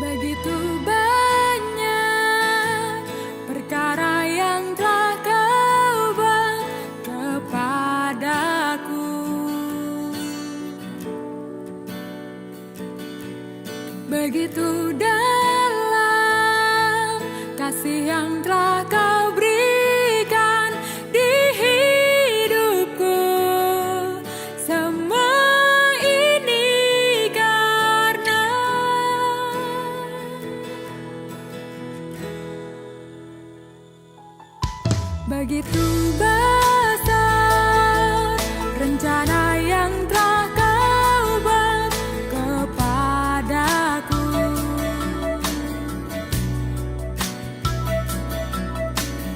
Begitu banyak perkara yang telah kau buat kepadaku. Begitu dalam kasih yang telah kau berikan di hidupku. Semua ini karena begitu besar rencana yang telah kau buat kepadaku.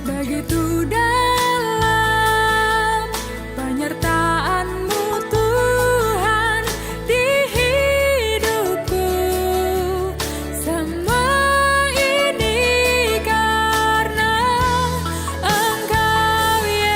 Begitu dalam penyertaan-Mu Tuhan di hidupku. Semua ini karena Engkau, Yesus.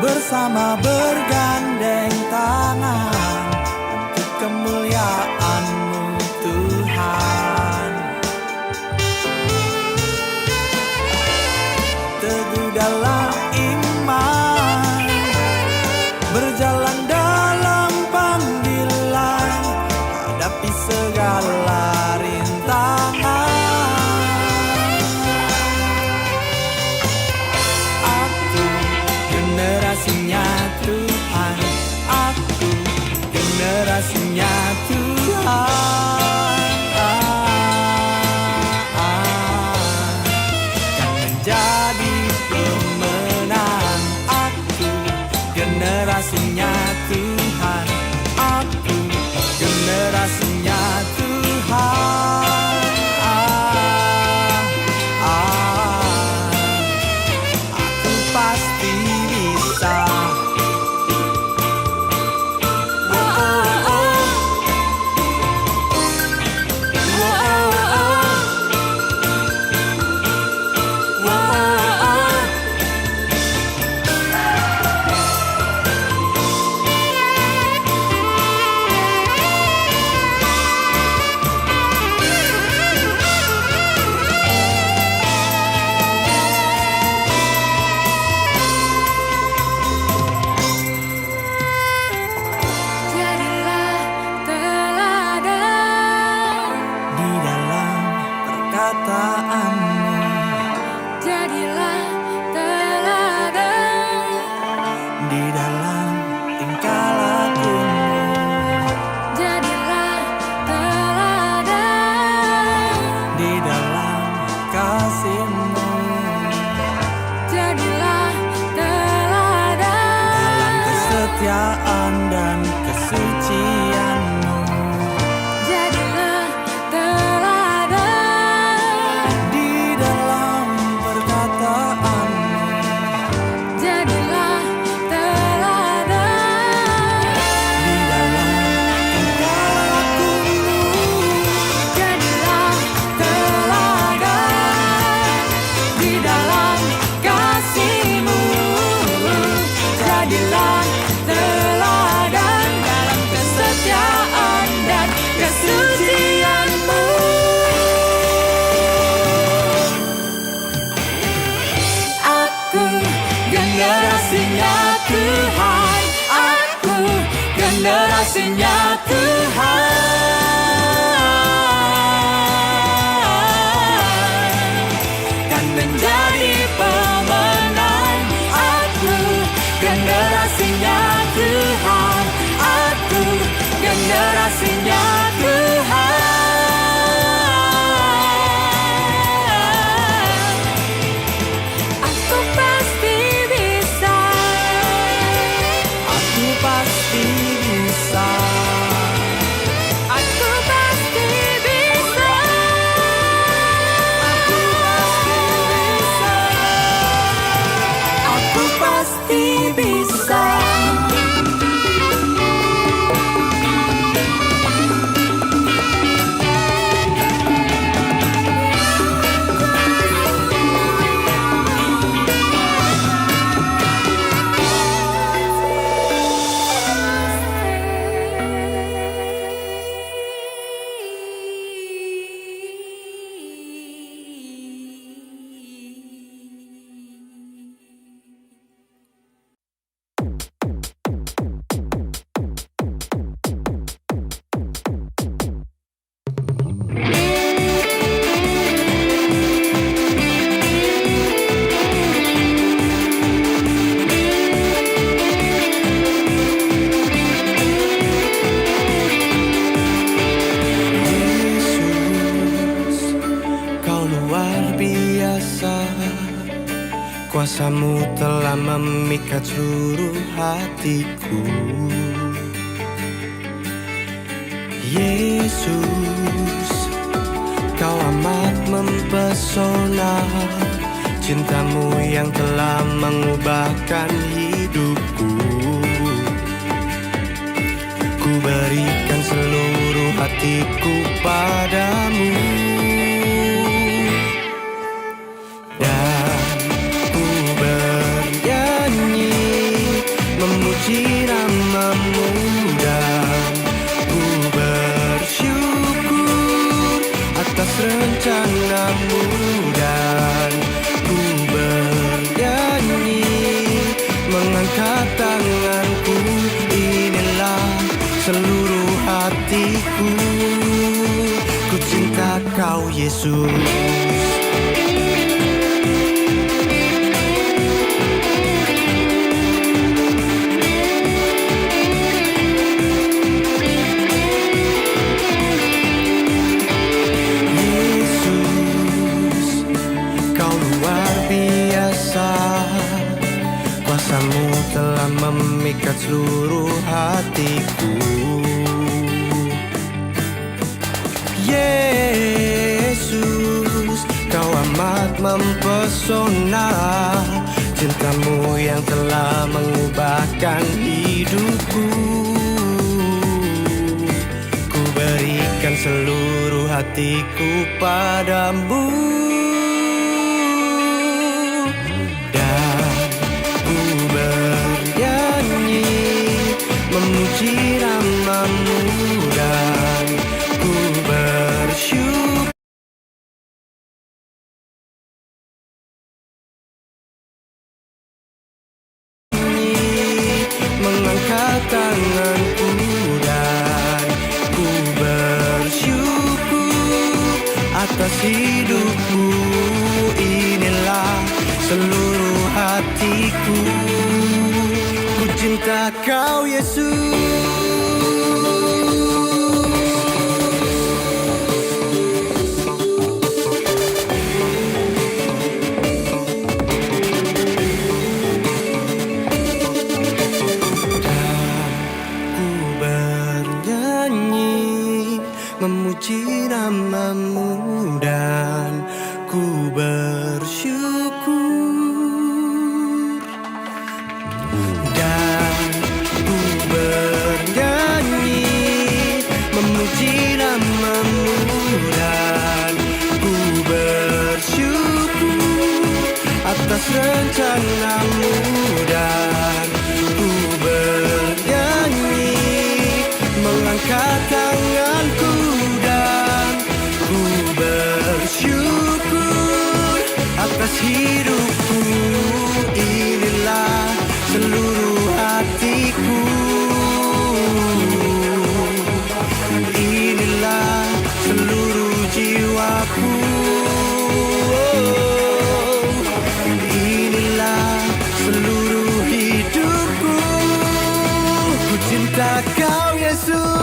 bersama bergandeng tangan untuk kemuliaan-Mu Tuhan. Teguh dalam iman, berjalan dalam panggilan, hadapi segala rintangan. Aku generasinya Tuhan, aku generasinya Tuhan. Kan menjadi pemenang. Aku generasinya Tuhan, aku generasinya Tuhan. Aku pasti bisa. Jadilah teladan Di dalam perkataanmu, Jadilah teladan di dalam tingkah lakumu, Jadilah teladan di dalam kasih-Mu, Jadilah teladan kesetiaan dan kesucian-Mu. Jadilah teladan Di dalam perkataanmu, Jadilah teladan di dalam tingkah lakumu, Jadilah teladan di dalam kasih-Mu. Jadilah teladan dalam kesetiaan dan kesucian-Mu. Aku generasinya Tuhan, aku generasinya Tuhan. Kan menjadi pemenang. Aku generasinya Tuhan, aku generasinya Tuhan. Aku pasti bisa. aku pasti bisa. Aku pasti bisa. Aku pasti bisa. Aku pasti bisa. Yesus, Kau luar biasa. Kuasa-Mu telah memikat seluruh hatiku. Yesus, Kau amat mempesona. Cinta-Mu yang telah mengubahkan hidupku. Ku berikan seluruh hatiku padamu. Dan ku bernyanyi Kau Yesus. Kuasamu telah memikat seluruh hatiku. Yesus, kau amat mempesona. Cintamu yang telah mengubahkan hidupku. Ku berikan seluruh hatiku padamu. Memuji namamu dan ku bersyukur. Mengangkat tanganku dan ku bersyukur atas hidupku. Inilah seluruh hatiku. Ku cinta kau Yesus. Memuji namamu dan ku bersyukur. Dan ku bernyanyi memuji namamu dan ku bersyukur atas rencanamu. Dan ku bernyanyi mengangkat tanganku dan ku bersyukur atas hidupku. Inilah seluruh hatiku. Inilah seluruh jiwaku. Inilah seluruh hidupku. Ku cinta kau Yesus.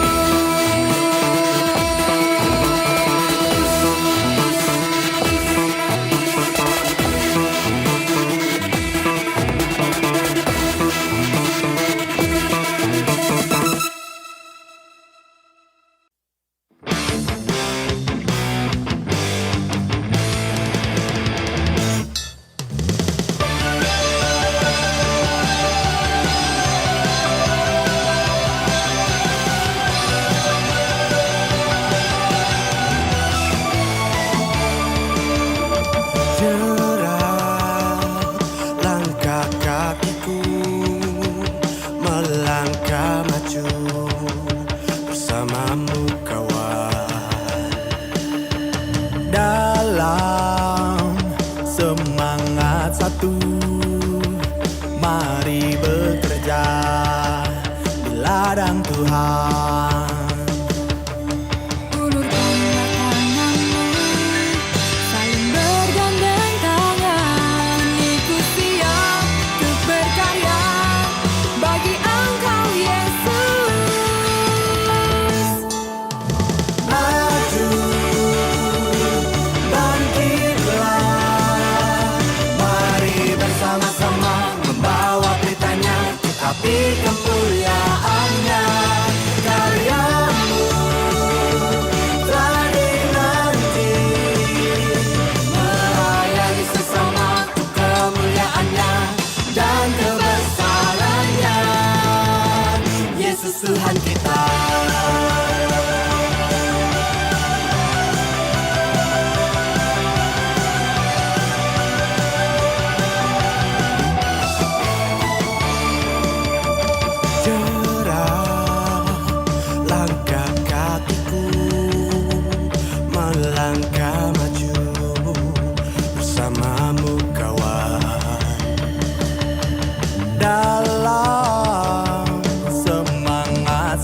Dalam semangat satu, mari bekerja di ladang Tuhan. Ulurkanlah tanganmu, saling bergandeng tangan. Ikut siap untuk berkarya bagi Engkau Yesus. Maju, bangkitlah, mari bersama-sama membawa beritanya, tetapi kemuliaannya. Karyamu telah dinanti, melayani sesama untuk kemuliaannya dan kebesarannya. Yesus Tuhan kita. Melangkah maju bersamamu kawan. Dalam semangat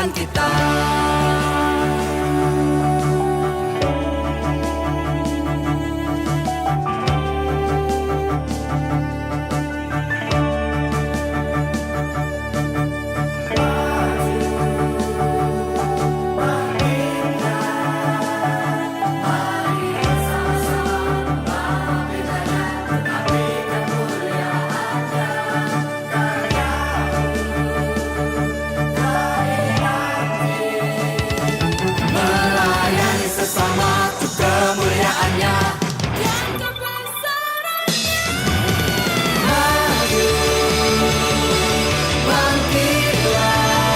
Tuhan kita. Melayani sesama untuk kemuliaannya dan kebesarannya. maju, bangkitlah,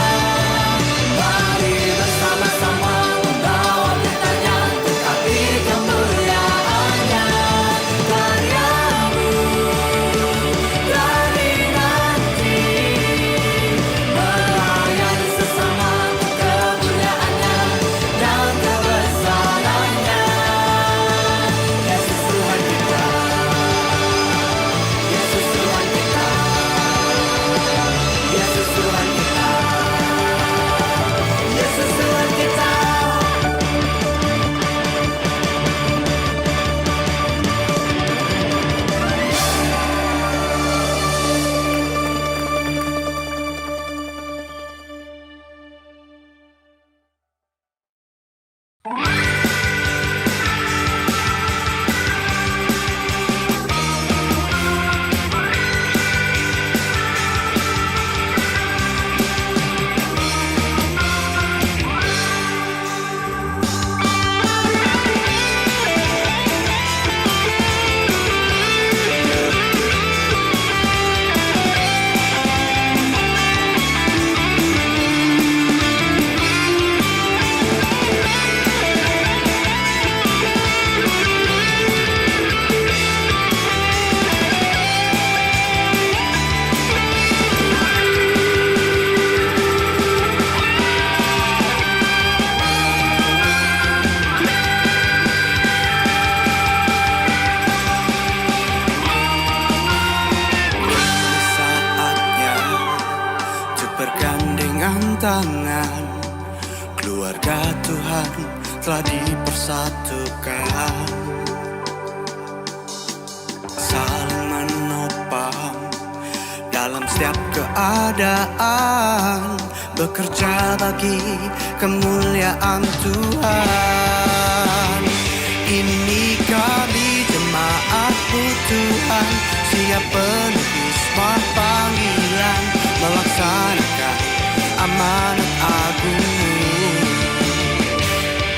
mari bersama-sama membawa bertanya untuk api kemuliaannya. Karyamu dari nanti, melayani sesama untuk kemuliaannya dan kebesarannya. Yesus Tuhan kita, Yesus Tuhan kita, Yesus Tuhan kita, Yesus Tuhan kita. Saatnya untuk bergandengan tangan. Keluarga Tuhan telah dipersatukan, saling menopang dalam setiap keadaan, bekerja bagi kemuliaan Tuhan. Ini kami jemaat-Mu Tuhan, siap penuhi semua panggilan, melaksanakan amanat agung-Mu.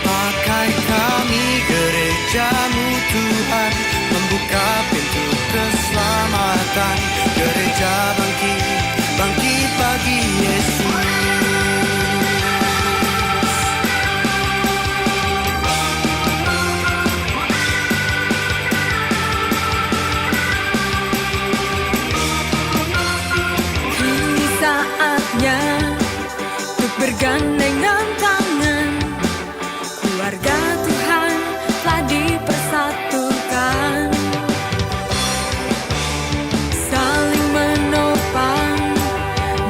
Pakai kami gereja-Mu Tuhan, membuka pintu keselamatan. Gereja bangkit, bangkit bagi Yesus. Kini saatnya untuk bergandengan tangan. Keluarga Tuhan telah dipersatukan, saling menopang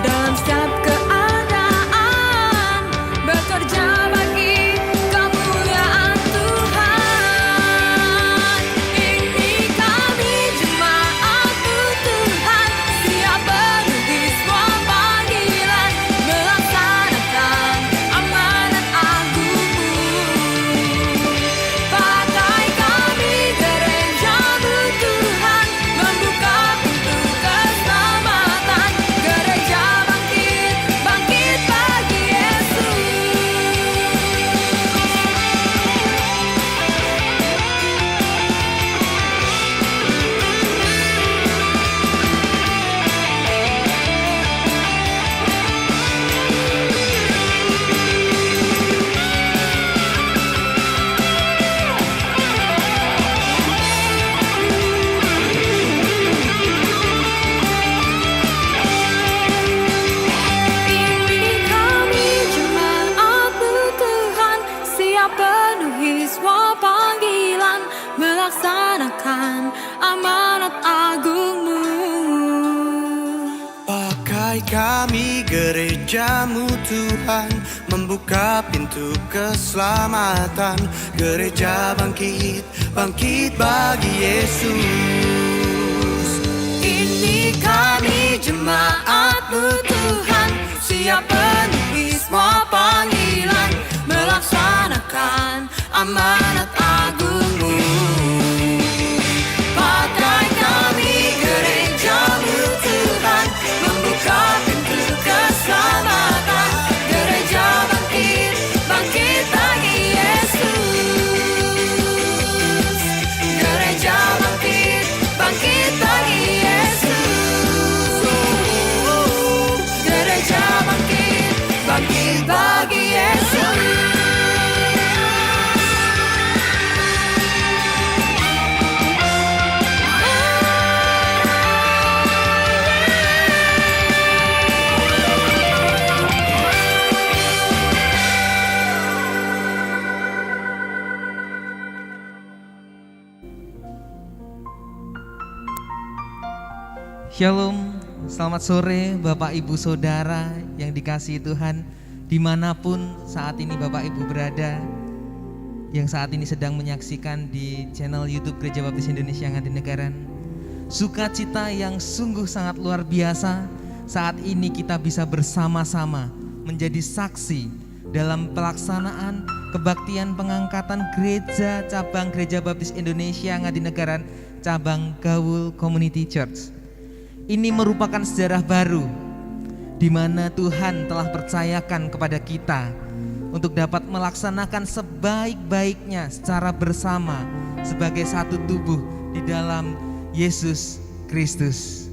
dalam setiap keadaan, bekerja bagi kemuliaan Tuhan. Ini kami jemaat-Mu Tuhan, siap penuhi semua panggilan, melaksanakan amanat agung-Mu. Pakai kami gereja-Mu Tuhan, membuka pintu keselamatan. Gereja bangkit, bangkit bagi Yesus. Ini kami jemaat-Mu Tuhan, siap penuhi semua panggilan, melaksanakan amanat agung-Mu. Pakai kami gereja-Mu Tuhan, membuka pintu keselamatan. Gereja bangkit, bangkit bagi Yesus. Ini kami jemaat-Mu Tuhan, siap penuhi semua panggilan, melaksanakan amanat agung-Mu. Pakai kami gereja-Mu Tuhan, membuka pintu keselamatan. Gereja bangkit, bangkit bagi Yesus. Gereja bangkit, bangkit bagi Yesus. Gereja bangkit, bangkit bagi Yesus. Shalom, selamat sore Bapak Ibu Saudara yang dikasihi Tuhan, dimanapun saat ini Bapak Ibu berada, yang saat ini sedang menyaksikan di channel YouTube Gereja Baptis Indonesia Ngadinegara. Sukacita yang sungguh sangat luar biasa saat ini kita bisa bersama-sama menjadi saksi dalam pelaksanaan kebaktian pengangkatan gereja cabang Gereja Baptis Indonesia Ngadinegara cabang Gaul Community Church. Ini merupakan sejarah baru di mana Tuhan telah percayakan kepada kita untuk dapat melaksanakan sebaik-baiknya secara bersama sebagai satu tubuh di dalam Yesus Kristus.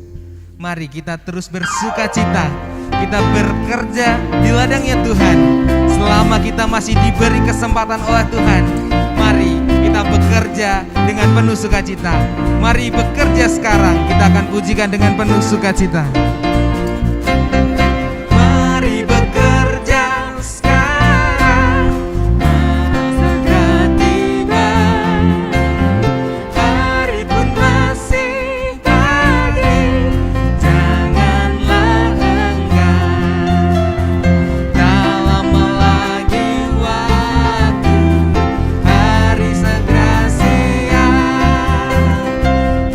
Mari kita terus bersukacita, kita bekerja di ladangnya Tuhan selama kita masih diberi kesempatan oleh Tuhan. Mari kita bekerja dengan penuh sukacita. Mari bekerja sekarang, kita akan pujikan dengan penuh sukacita. Mari bekerja sekarang, segera tiba. Hari pun masih pagi, janganlah enggan. Tak lama lagi waktu, hari segera siap.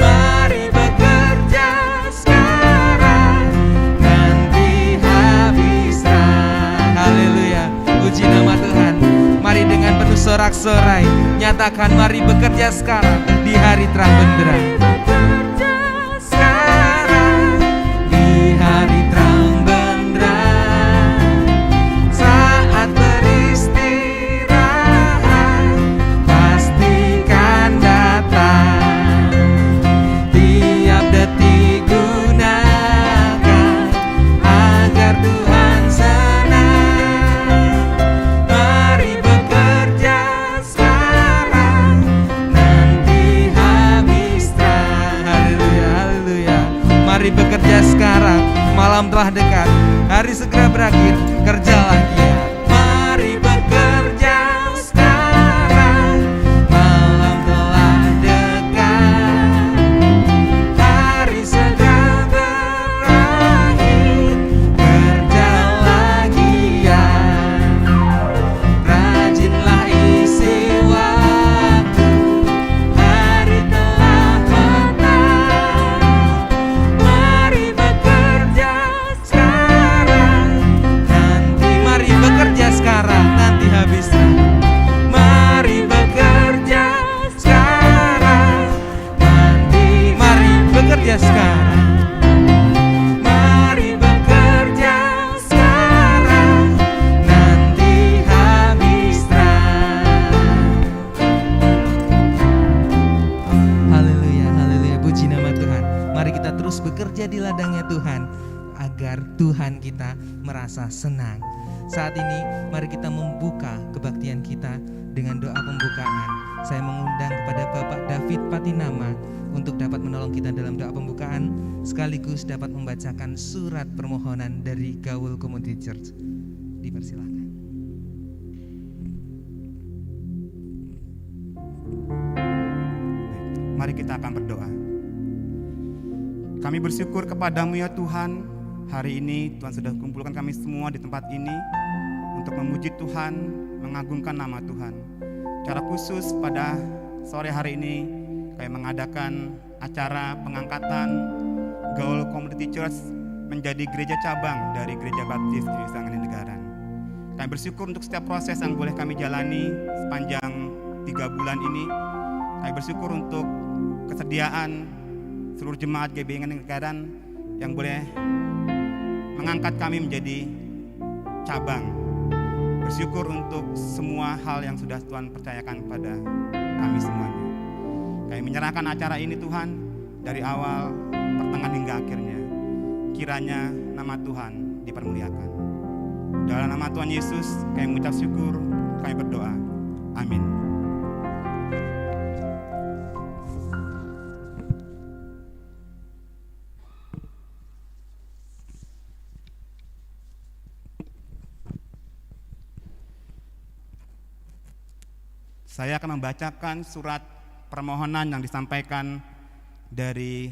Mari bekerja sekarang, nanti habis terang. Haleluya, puji nama Tuhan. Mari dengan penuh sorak-sorai nyatakan, mari bekerja sekarang di hari terang benderang. Bekerja sekarang di hari terang benderang. Saat beristirahat pastikan datang. Tiap detik gunakan agar Tuhan senang. Mari bekerja sekarang, nanti habis terang. Haleluya, haleluya. Mari bekerja sekarang, malam telah dekat, hari segera berakhir, kerjalah giat. Mari bekerja sekarang, malam telah dekat, hari segera berakhir, kerjalah giat. Rajinlah isi waktu, hari telah petang. Mari bekerja sekarang, nanti mari bekerja sekarang, nanti habis terang. Mari bekerja sekarang, nanti mari bekerja sekarang. Mari bekerja sekarang, nanti habis terang. Haleluya, haleluya, puji nama Tuhan. Mari kita terus bekerja di ladangnya Tuhan agar Tuhan kita merasa senang. Saat ini mari kita membuka kebaktian kita dengan doa pembukaan. Saya mengundang kepada Bapak David Patinama untuk dapat menolong kita dalam doa pembukaan, sekaligus dapat membacakan surat permohonan dari Gaul Community Church. Dipersilakan. Mari kita akan berdoa. Kami bersyukur kepadamu ya Tuhan. Hari ini Tuhan sudah kumpulkan kami semua di tempat ini untuk memuji Tuhan, mengagungkan nama Tuhan. Secara khusus pada sore hari ini kami mengadakan acara pengangkatan Gaul Community Church menjadi gereja cabang dari Gereja Baptis Indonesia Ngandendegaran. Kami bersyukur untuk setiap proses yang boleh kami jalani sepanjang 3 bulan ini. Kami bersyukur untuk kesediaan seluruh jemaat GBI Ngandendegaran yang boleh mengangkat kami menjadi cabang. Bersyukur untuk semua hal yang sudah Tuhan percayakan kepada kami semuanya. Kami menyerahkan acara ini Tuhan dari awal, pertengahan hingga akhirnya. Kiranya nama Tuhan dipermuliakan. Dalam nama Tuhan Yesus kami mengucap syukur, kami berdoa. Amin. Saya akan membacakan surat permohonan yang disampaikan dari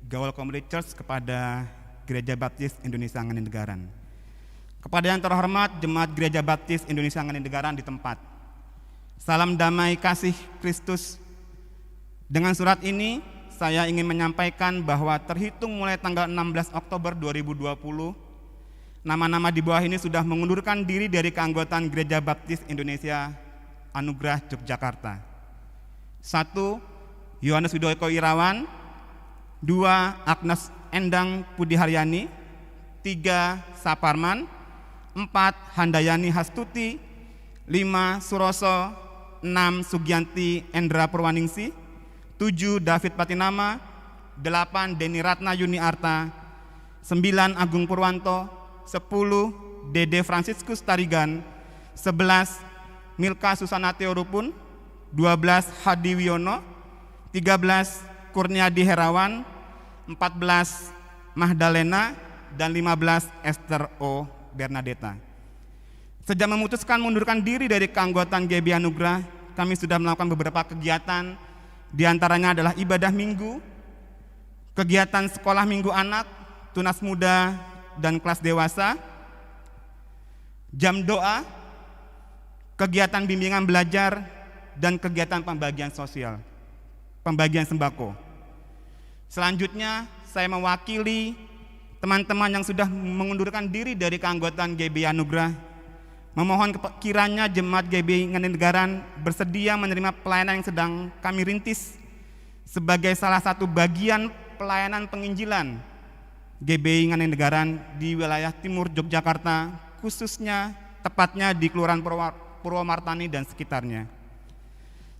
Gaul Community Church kepada Gereja Baptis Indonesia Ngandendegaran. Kepada yang terhormat Jemaat Gereja Baptis Indonesia Ngandendegaran di tempat. Salam damai kasih Kristus. Dengan surat ini saya ingin menyampaikan bahwa terhitung mulai tanggal 16 Oktober 2020, nama-nama di bawah ini sudah mengundurkan diri dari keanggotaan Gereja Baptis Indonesia Anugerah Yogyakarta. 1. Yohanes Widoyko Irawan. 2. Agnes Endang Pudiharyani. 3. Saparman. 4. Handayani Hastuti. 5. Suroso. 6. Sugianti Endra Purwaningsi. 7. David Patinama. 8. Deni Ratna Yuni Arta. 9. Agung Purwanto. 10. Dede Franciscus Tarigan. 11. Milka Susana Teorupun. 12. Hadi Wiono. 13. Kurniadi Herawan. 14. Mahdalena. Dan 15. Esther O. Bernadetta. Sejak memutuskan mundurkan diri dari keanggotaan GBI Anugerah, kami sudah melakukan beberapa kegiatan. Di antaranya adalah ibadah minggu, kegiatan sekolah minggu anak, tunas muda, dan kelas dewasa, jam doa, kegiatan bimbingan belajar, dan kegiatan pembagian sosial, pembagian sembako. Selanjutnya, saya mewakili teman-teman yang sudah mengundurkan diri dari keanggotaan GBI Anugerah, memohon kiranya Jemaat GBI Ngandendegaran bersedia menerima pelayanan yang sedang kami rintis sebagai salah satu bagian pelayanan penginjilan GBI Ngandendegaran di wilayah timur Yogyakarta, khususnya tepatnya di Kelurahan Purwomartani dan sekitarnya.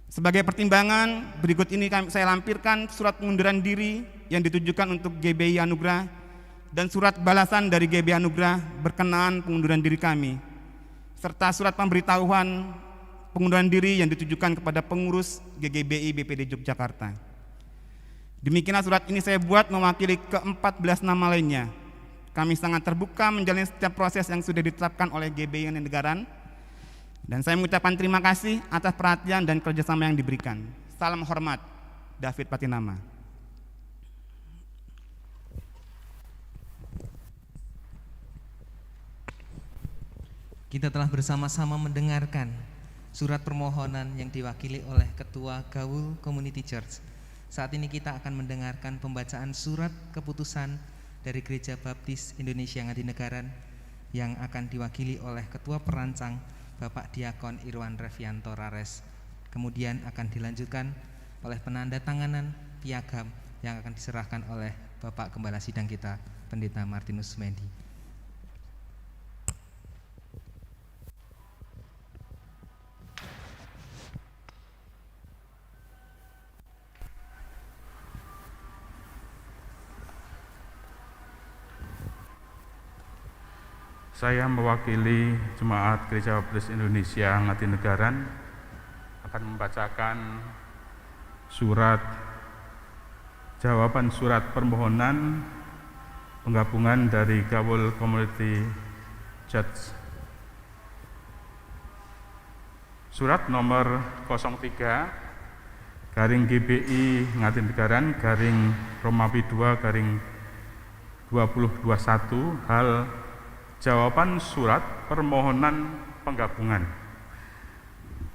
Sebagai pertimbangan, berikut ini saya lampirkan surat pengunduran diri yang ditujukan untuk GBI Anugerah dan surat balasan dari GBI Anugerah berkenaan pengunduran diri kami, serta surat pemberitahuan pengunduran diri yang ditujukan kepada pengurus GGBI BPD Yogyakarta. Demikianlah surat ini saya buat mewakili ke-14 nama lainnya. Kami sangat terbuka menjalani setiap proses yang sudah ditetapkan oleh GBI Ngandendegaran, dan saya mengucapkan terima kasih atas perhatian dan kerjasama yang diberikan. Salam hormat, David Patinama. Kita telah bersama-sama mendengarkan surat permohonan yang diwakili oleh Ketua Gaul Community Church. Saat ini kita akan mendengarkan pembacaan surat keputusan dari Gereja Baptis Indonesia Ngandendegaran yang akan diwakili oleh Ketua Perancang Bapak Diakon Irwan Revianto Rares. Kemudian akan dilanjutkan oleh penandatanganan piagam yang akan diserahkan oleh Bapak Gembala Sidang kita, Pendeta Martinus Sumendi. Saya mewakili Jemaat Gereja Baptis Indonesia Ngandendegaran akan membacakan jawaban surat permohonan penggabungan dari Gaul Community Church. Surat nomor 03 garing GBI Ngandendegaran garing Romawi 2 garing 2021 hal jawaban surat permohonan penggabungan.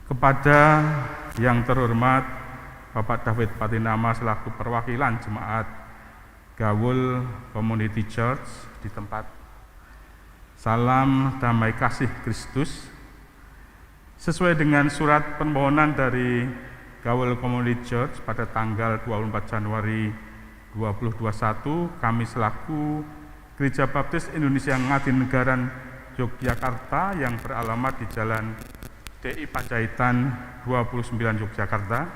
Kepada yang terhormat Bapak David Patinama selaku perwakilan Jemaat Gaul Community Church di tempat. Salam damai kasih Kristus. Sesuai dengan surat permohonan dari Gaul Community Church pada tanggal 24 Januari 2021, kami selaku Gereja Baptis Indonesia Ngadinegara Yogyakarta yang beralamat di Jalan DI Panjaitan 29 Yogyakarta,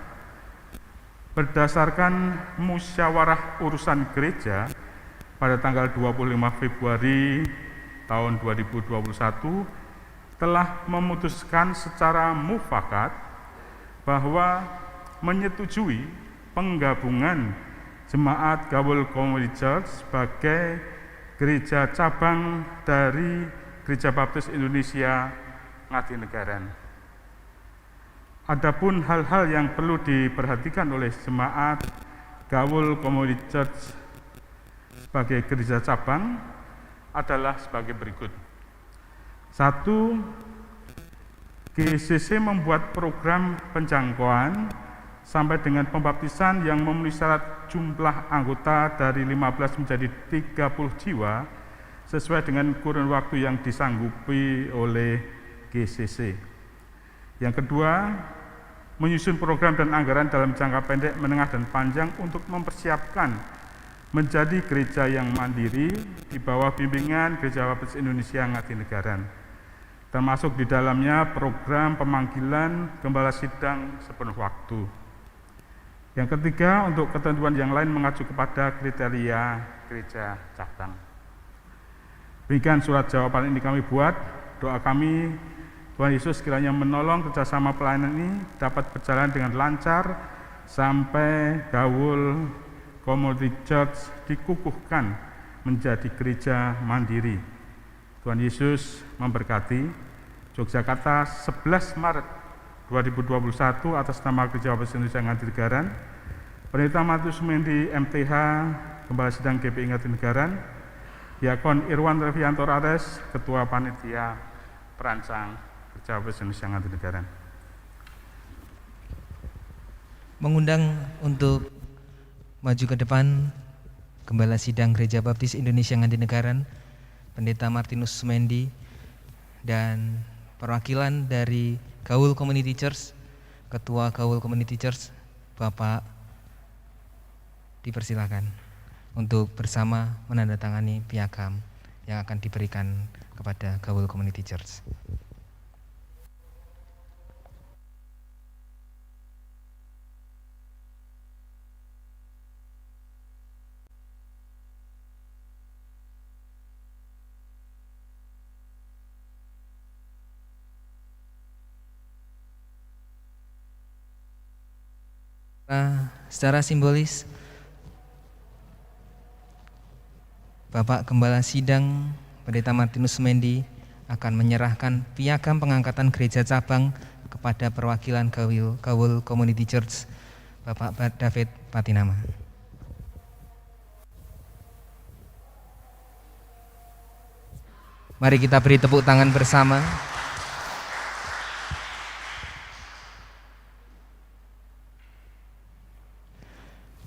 berdasarkan musyawarah urusan gereja pada tanggal 25 Februari tahun 2021 telah memutuskan secara mufakat bahwa menyetujui penggabungan Jemaat Gaul Community Church sebagai gereja cabang dari Gereja Baptis Indonesia Ngadinegara. Adapun hal-hal yang perlu diperhatikan oleh Jemaat Gaul Community Church sebagai gereja cabang adalah sebagai berikut. 1. GCC membuat program penjangkauan sampai dengan pembaptisan yang memenuhi syarat jumlah anggota dari 15 menjadi 30 jiwa sesuai dengan kurun waktu yang disanggupi oleh GCC. Yang kedua, menyusun program dan anggaran dalam jangka pendek, menengah, dan panjang untuk mempersiapkan menjadi gereja yang mandiri di bawah bimbingan Gereja Baptis Indonesia Ngadinegara, termasuk di dalamnya program pemanggilan gembala sidang sepenuh waktu. Yang ketiga, untuk ketentuan yang lain mengacu kepada kriteria gereja cabang. Demikian surat jawaban ini kami buat. Doa kami, Tuhan Yesus kiranya menolong kerjasama pelayanan ini dapat berjalan dengan lancar sampai Gaul Community Church dikukuhkan menjadi gereja mandiri. Tuhan Yesus memberkati. Yogyakarta, 11 Maret 2021, atas nama Gereja Baptis Indonesia Ngadinegara, Pendeta Matius Sumendi MTH, Gembala Sidang GPI Ngadinegara, Diakon Irwan Revianto Rares, Ketua Panitia Perancang Gereja Baptis Indonesia Ngadinegara. Mengundang untuk maju ke depan Gembala Sidang Gereja Baptis Indonesia Ngadinegara, Pendeta Martinus Sumendi, dan perwakilan dari Gaul Community Church, Ketua Gaul Community Church, Bapak, dipersilakan untuk bersama menandatangani piagam yang akan diberikan kepada Gaul Community Church. Secara simbolis, Bapak Gembala Sidang Pendeta Martinus Sumendi akan menyerahkan piagam pengangkatan gereja cabang kepada perwakilan Gaul Community Church, Bapak David Patinama. Mari kita beri tepuk tangan bersama.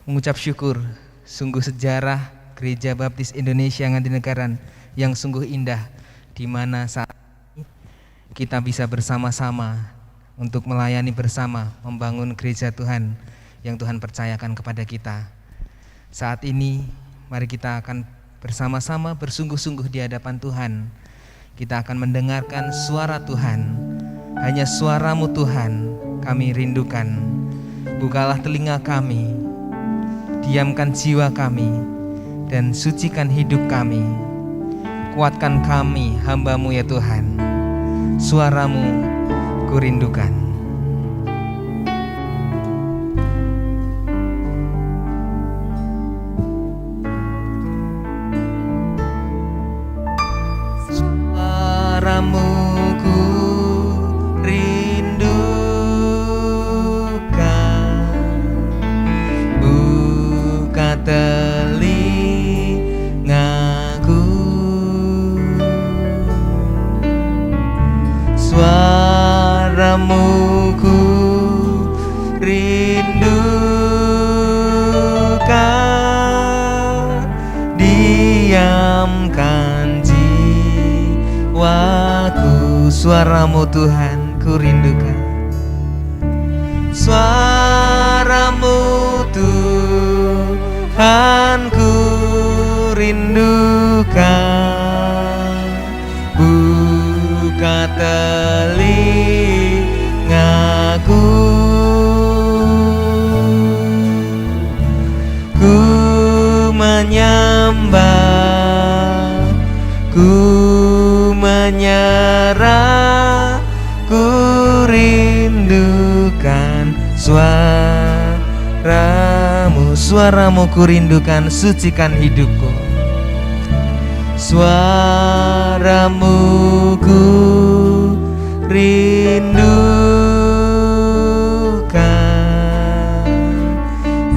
Mengucap syukur, sungguh sejarah Gereja Baptis Indonesia Ngadinegara yang sungguh indah, di mana saat ini kita bisa bersama-sama untuk melayani bersama, membangun gereja Tuhan yang Tuhan percayakan kepada kita. Saat ini mari kita akan bersama-sama bersungguh-sungguh di hadapan Tuhan. Kita akan mendengarkan suara Tuhan. Hanya suara-Mu Tuhan kami rindukan. Bukalah telinga kami, diamkan jiwa kami, dan sucikan hidup kami. Kuatkan kami, hamba-Mu ya Tuhan. Suara-Mu kurindukan. Suara-Mu ku rindukan. Buka telingaku, suaramu Tuhan ku rindukan. Suaramu Tuhan ku rindukan. Buka telingaku, ku menyembah, ku menyerah, ku rindukan suaramu. Suaramu ku rindukan, sucikan hidupku. Suaramu ku rindukan,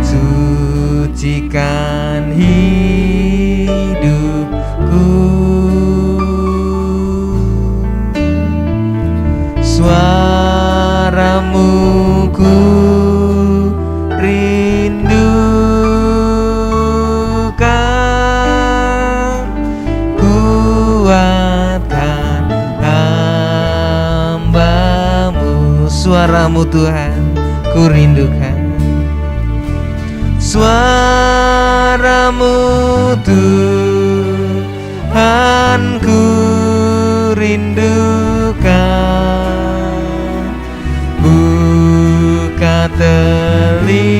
sucikan hidupku. Suaramu ku rindukan, kuatkan hamba-Mu. Suaramu Tuhan ku rindukan. Suaramu Tuhan ku rindukan. Buka telingaku,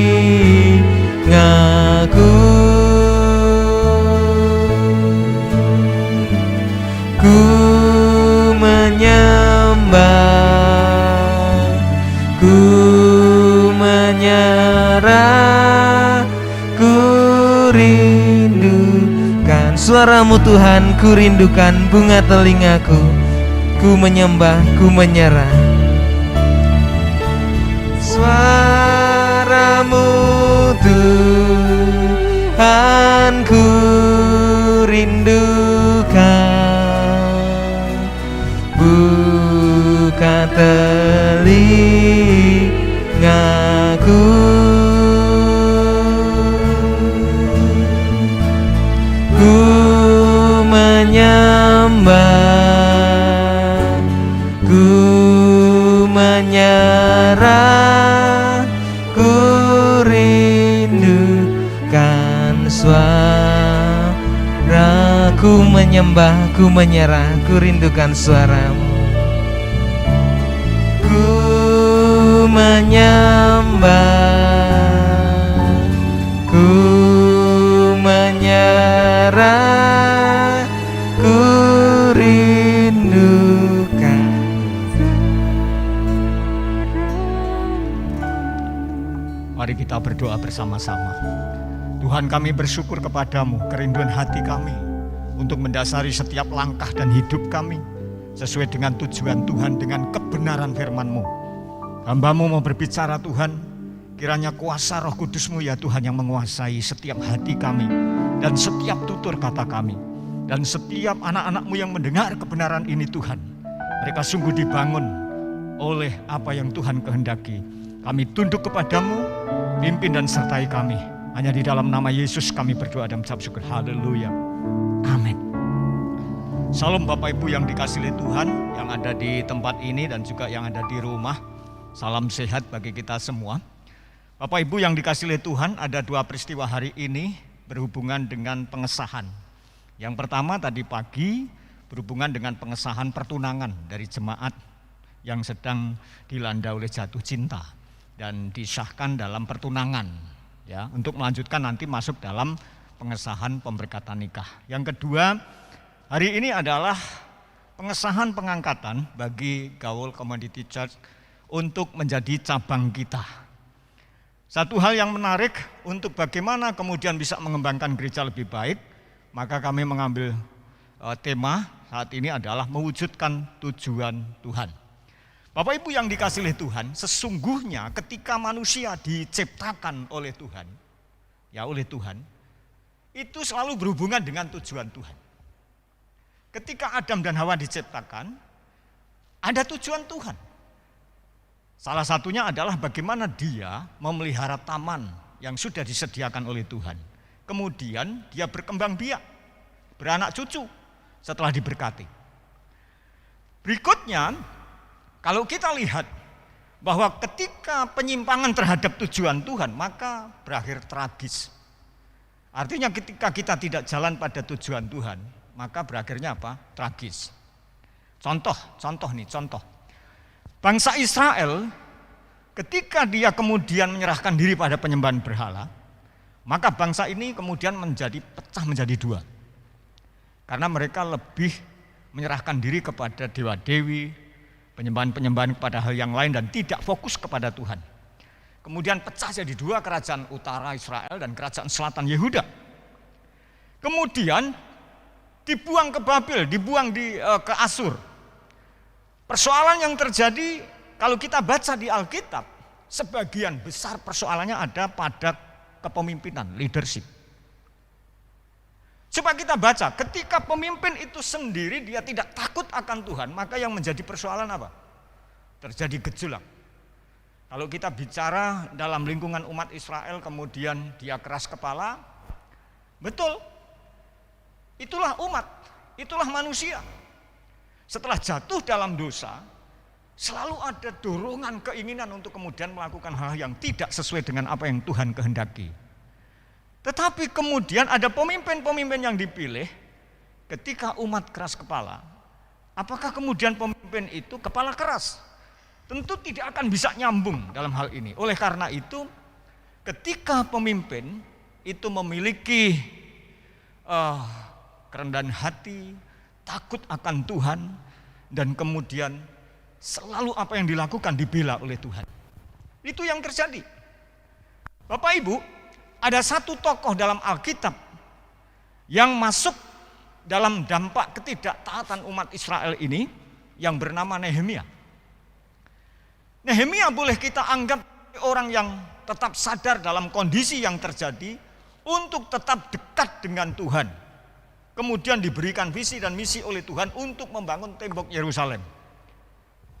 ku menyembah, ku menyerah, ku rindukan. Suaramu Tuhan ku rindukan, bunga telingaku, ku menyembah, ku menyerah. Suaramu Tuhan ku rindukan. Buka telingaku, ku menyembah, ku menyerah, ku rindukan suaraku. Menyembah, ku menyerah, ku rindukan suaramu. Ku menyembah, ku menyerah, ku rindukan. Mari kita berdoa bersama-sama. Tuhan, kami bersyukur kepadamu, kerinduan hati kami untuk mendasari setiap langkah dan hidup kami sesuai dengan tujuan Tuhan, dengan kebenaran firman-Mu. Hamba-Mu mau berbicara Tuhan, kiranya kuasa Roh Kudus-Mu ya Tuhan yang menguasai setiap hati kami dan setiap tutur kata kami. Dan setiap anak-anak-Mu yang mendengar kebenaran ini Tuhan, mereka sungguh dibangun oleh apa yang Tuhan kehendaki. Kami tunduk kepadamu, pimpin dan sertai kami. Hanya di dalam nama Yesus kami berdoa dan mengucap syukur. Haleluya. Amin. Salam Bapak Ibu yang dikasihi Tuhan, yang ada di tempat ini dan juga yang ada di rumah. Salam sehat bagi kita semua. Bapak Ibu yang dikasihi Tuhan, ada dua peristiwa hari ini berhubungan dengan pengesahan. Yang pertama tadi pagi berhubungan dengan pengesahan pertunangan dari jemaat yang sedang dilanda oleh jatuh cinta dan disahkan dalam pertunangan, ya, untuk melanjutkan nanti masuk dalam pengesahan pemberkatan nikah. Yang kedua, hari ini adalah pengesahan pengangkatan bagi Gaul Community Church untuk menjadi cabang kita. Satu hal yang menarik untuk bagaimana kemudian bisa mengembangkan gereja lebih baik, maka kami mengambil tema saat ini adalah mewujudkan tujuan Tuhan. Bapak Ibu yang dikasihi Tuhan, sesungguhnya ketika manusia diciptakan oleh Tuhan, itu selalu berhubungan dengan tujuan Tuhan. Ketika Adam dan Hawa diciptakan, ada tujuan Tuhan. Salah satunya adalah bagaimana dia memelihara taman yang sudah disediakan oleh Tuhan. Kemudian dia berkembang biak, beranak cucu setelah diberkati. Berikutnya, kalau kita lihat bahwa ketika penyimpangan terhadap tujuan Tuhan, maka berakhir tragis. Artinya ketika kita tidak jalan pada tujuan Tuhan, maka berakhirnya apa? Tragis. Contoh. Bangsa Israel ketika dia kemudian menyerahkan diri pada penyembahan berhala, maka bangsa ini kemudian pecah menjadi dua. Karena mereka lebih menyerahkan diri kepada dewa-dewi, penyembahan-penyembahan kepada hal yang lain dan tidak fokus kepada Tuhan. Kemudian pecah jadi dua, kerajaan utara Israel dan kerajaan selatan Yehuda. Kemudian dibuang ke Babel, dibuang ke Asur. Persoalan yang terjadi kalau kita baca di Alkitab, sebagian besar persoalannya ada pada kepemimpinan, leadership. Coba kita baca, ketika pemimpin itu sendiri dia tidak takut akan Tuhan, maka yang menjadi persoalan apa? Terjadi gejolak. Kalau kita bicara dalam lingkungan umat Israel, kemudian dia keras kepala, betul, itulah umat, itulah manusia. Setelah jatuh dalam dosa, selalu ada dorongan, keinginan untuk kemudian melakukan hal yang tidak sesuai dengan apa yang Tuhan kehendaki. Tetapi kemudian ada pemimpin-pemimpin yang dipilih ketika umat keras kepala. Apakah kemudian pemimpin itu kepala keras? Tentu tidak akan bisa nyambung dalam hal ini. Oleh karena itu, ketika pemimpin itu memiliki kerendahan hati, takut akan Tuhan, dan kemudian selalu apa yang dilakukan dibela oleh Tuhan. Itu yang terjadi. Bapak Ibu, ada satu tokoh dalam Alkitab yang masuk dalam dampak ketidaktaatan umat Israel ini yang bernama Nehemia. Nehemia boleh kita anggap orang yang tetap sadar dalam kondisi yang terjadi untuk tetap dekat dengan Tuhan. Kemudian diberikan visi dan misi oleh Tuhan untuk membangun tembok Yerusalem.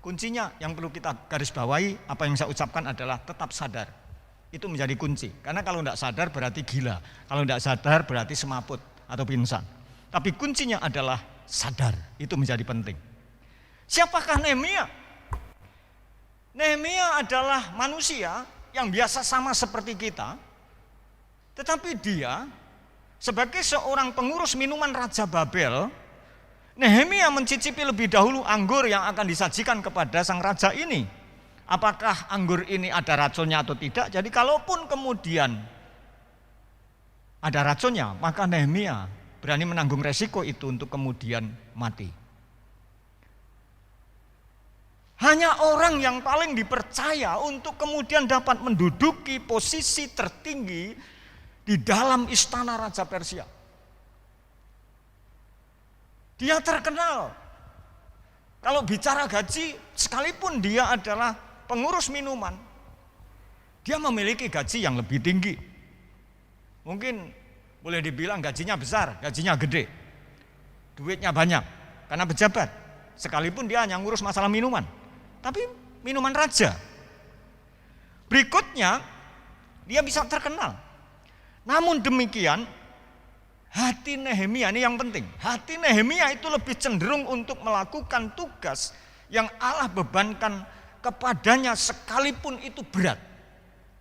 Kuncinya yang perlu kita garis bawahi, apa yang saya ucapkan adalah tetap sadar. Itu menjadi kunci. Karena kalau tidak sadar berarti gila. Kalau tidak sadar berarti semaput atau pingsan. Tapi kuncinya adalah sadar. Itu menjadi penting. Siapakah Nehemia? Nehemia adalah manusia yang biasa sama seperti kita. Tetapi dia sebagai seorang pengurus minuman Raja Babel, Nehemia mencicipi lebih dahulu anggur yang akan disajikan kepada sang raja ini. Apakah anggur ini ada racunnya atau tidak? Jadi kalaupun kemudian ada racunnya, maka Nehemia berani menanggung resiko itu untuk kemudian mati. Hanya orang yang paling dipercaya untuk kemudian dapat menduduki posisi tertinggi di dalam istana Raja Persia. Dia terkenal. Kalau bicara gaji, sekalipun dia adalah pengurus minuman, dia memiliki gaji yang lebih tinggi. Mungkin boleh dibilang gajinya besar, gajinya gede, duitnya banyak, karena pejabat. Sekalipun dia hanya ngurus masalah minuman, tapi minuman raja. Berikutnya, dia bisa terkenal. Namun demikian, hati Nehemia ini yang penting. Hati Nehemia itu lebih cenderung untuk melakukan tugas yang Allah bebankan kepadanya sekalipun itu berat.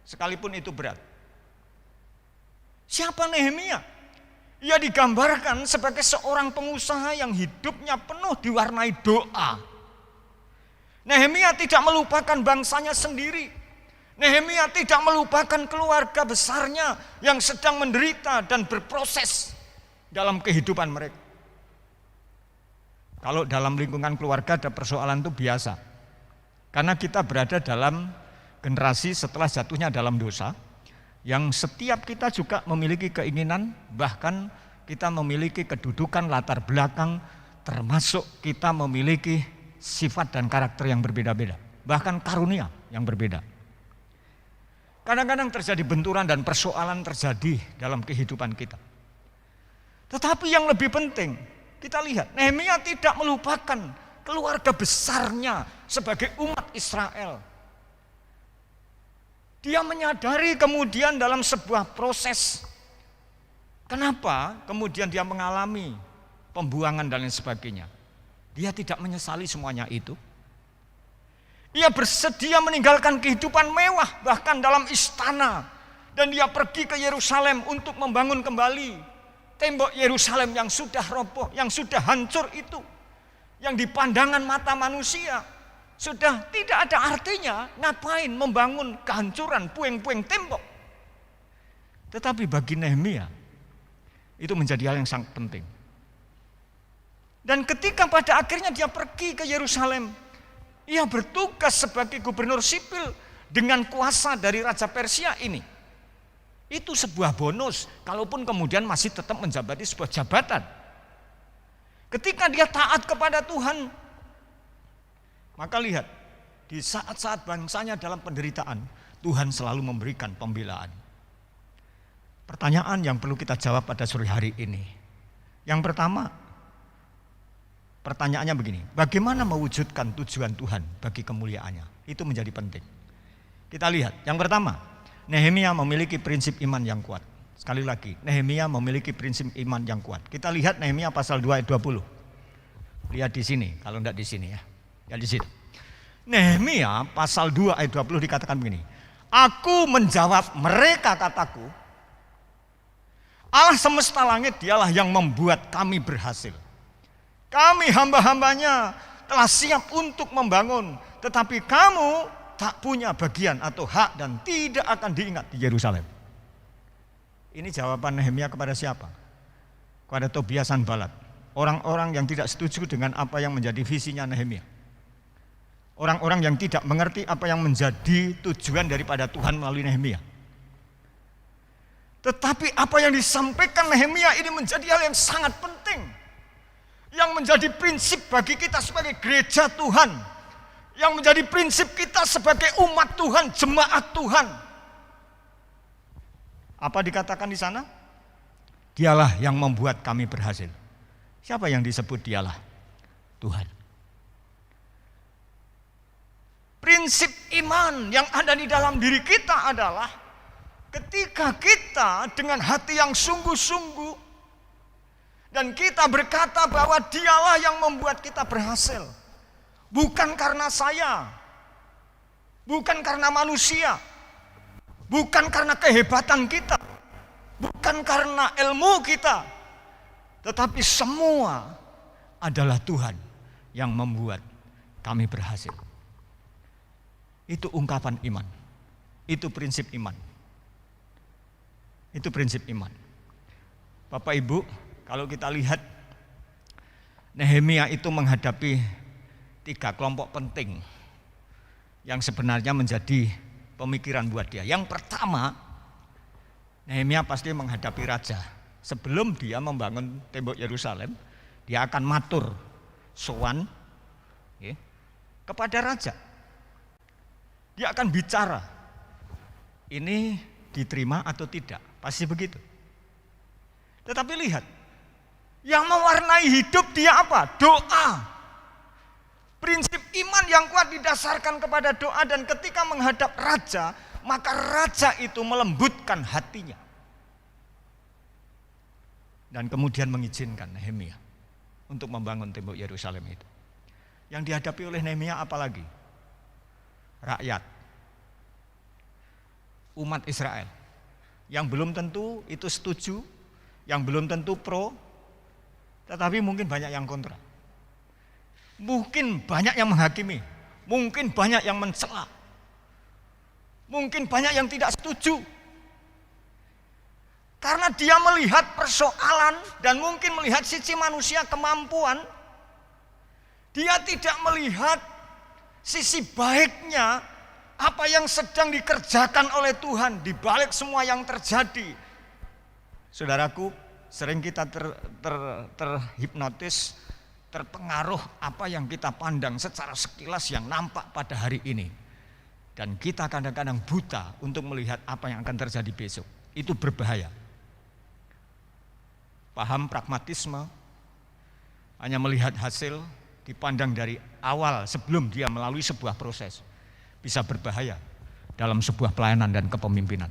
Sekalipun itu berat. Siapa Nehemia? Ia digambarkan sebagai seorang pengusaha yang hidupnya penuh diwarnai doa. Nehemia tidak melupakan bangsanya sendiri. Nehemia tidak melupakan keluarga besarnya yang sedang menderita dan berproses dalam kehidupan mereka. Kalau dalam lingkungan keluarga ada persoalan itu biasa. Karena kita berada dalam generasi setelah jatuhnya dalam dosa, yang setiap kita juga memiliki keinginan, bahkan kita memiliki kedudukan latar belakang, termasuk kita memiliki sifat dan karakter yang berbeda-beda, bahkan karunia yang berbeda. Kadang-kadang terjadi benturan dan persoalan terjadi dalam kehidupan kita. Tetapi yang lebih penting, kita lihat Nehemia tidak melupakan keluarga besarnya sebagai umat Israel. Dia menyadari kemudian dalam sebuah proses, kenapa kemudian dia mengalami pembuangan dan lain sebagainya. Dia tidak menyesali semuanya itu. Ia bersedia meninggalkan kehidupan mewah bahkan dalam istana. Dan dia pergi ke Yerusalem untuk membangun kembali tembok Yerusalem yang sudah roboh, yang sudah hancur itu. Yang di pandangan mata manusia sudah tidak ada artinya. Ngapain membangun kehancuran puing-puing tembok. Tetapi bagi Nehemia itu menjadi hal yang sangat penting. Dan ketika pada akhirnya dia pergi ke Yerusalem, ia bertugas sebagai gubernur sipil dengan kuasa dari Raja Persia ini. Itu sebuah bonus, kalaupun kemudian masih tetap menjabati sebuah jabatan. Ketika dia taat kepada Tuhan, maka lihat, di saat-saat bangsanya dalam penderitaan, Tuhan selalu memberikan pembelaan. Pertanyaan yang perlu kita jawab pada sore hari ini. Yang pertama, pertanyaannya begini, bagaimana mewujudkan tujuan Tuhan bagi kemuliaannya? Itu menjadi penting. Kita lihat, yang pertama, Nehemia memiliki prinsip iman yang kuat. Sekali lagi, Nehemia memiliki prinsip iman yang kuat. Kita lihat Nehemia pasal 2 ayat 20. Lihat di sini, kalau enggak di sini ya. Ya di situ. Nehemia pasal 2 ayat 20 dikatakan begini. Aku menjawab mereka kataku, Allah semesta langit dialah yang membuat kami berhasil. Kami hamba-hambanya telah siap untuk membangun, tetapi kamu tak punya bagian atau hak dan tidak akan diingat di Yerusalem. Ini jawaban Nehemia kepada siapa? Kepada Tobias Sanballat. Orang-orang yang tidak setuju dengan apa yang menjadi visinya Nehemia. Orang-orang yang tidak mengerti apa yang menjadi tujuan daripada Tuhan melalui Nehemia. Tetapi apa yang disampaikan Nehemia ini menjadi hal yang sangat penting. Yang menjadi prinsip bagi kita sebagai gereja Tuhan. Yang menjadi prinsip kita sebagai umat Tuhan, jemaat Tuhan. Apa dikatakan di sana? Dialah yang membuat kami berhasil. Siapa yang disebut dialah? Tuhan. Prinsip iman yang ada di dalam diri kita adalah ketika kita dengan hati yang sungguh-sungguh dan kita berkata bahwa dialah yang membuat kita berhasil. Bukan karena saya, bukan karena manusia, bukan karena kehebatan kita, bukan karena ilmu kita, tetapi semua adalah Tuhan yang membuat kami berhasil. Itu ungkapan iman, itu prinsip iman, itu prinsip iman. Bapak Ibu, kalau kita lihat Nehemia itu menghadapi 3 kelompok penting yang sebenarnya menjadi pemikiran buat dia. Yang pertama, Nehemia pasti menghadapi raja. Sebelum dia membangun tembok Yerusalem, dia akan matur sowan kepada raja. Dia akan bicara, ini diterima atau tidak, pasti begitu. Tetapi lihat, yang mewarnai hidup dia apa? Doa. Prinsip iman yang kuat didasarkan kepada doa dan ketika menghadap raja, maka raja itu melembutkan hatinya. Dan kemudian mengizinkan Nehemia untuk membangun tembok Yerusalem itu. Yang dihadapi oleh Nehemia apalagi? Rakyat. Umat Israel. Yang belum tentu itu setuju, yang belum tentu pro, tetapi mungkin banyak yang kontra. Mungkin banyak yang menghakimi, mungkin banyak yang mencela, mungkin banyak yang tidak setuju. Karena dia melihat persoalan dan mungkin melihat sisi manusia kemampuan. Dia tidak melihat sisi baiknya apa yang sedang dikerjakan oleh Tuhan di balik semua yang terjadi. Saudaraku, sering kita terhipnotis, terpengaruh apa yang kita pandang secara sekilas yang nampak pada hari ini. Dan kita kadang-kadang buta untuk melihat apa yang akan terjadi besok. Itu berbahaya. Paham pragmatisme, hanya melihat hasil, dipandang dari awal sebelum dia melalui sebuah proses. Bisa berbahaya dalam sebuah pelayanan dan kepemimpinan.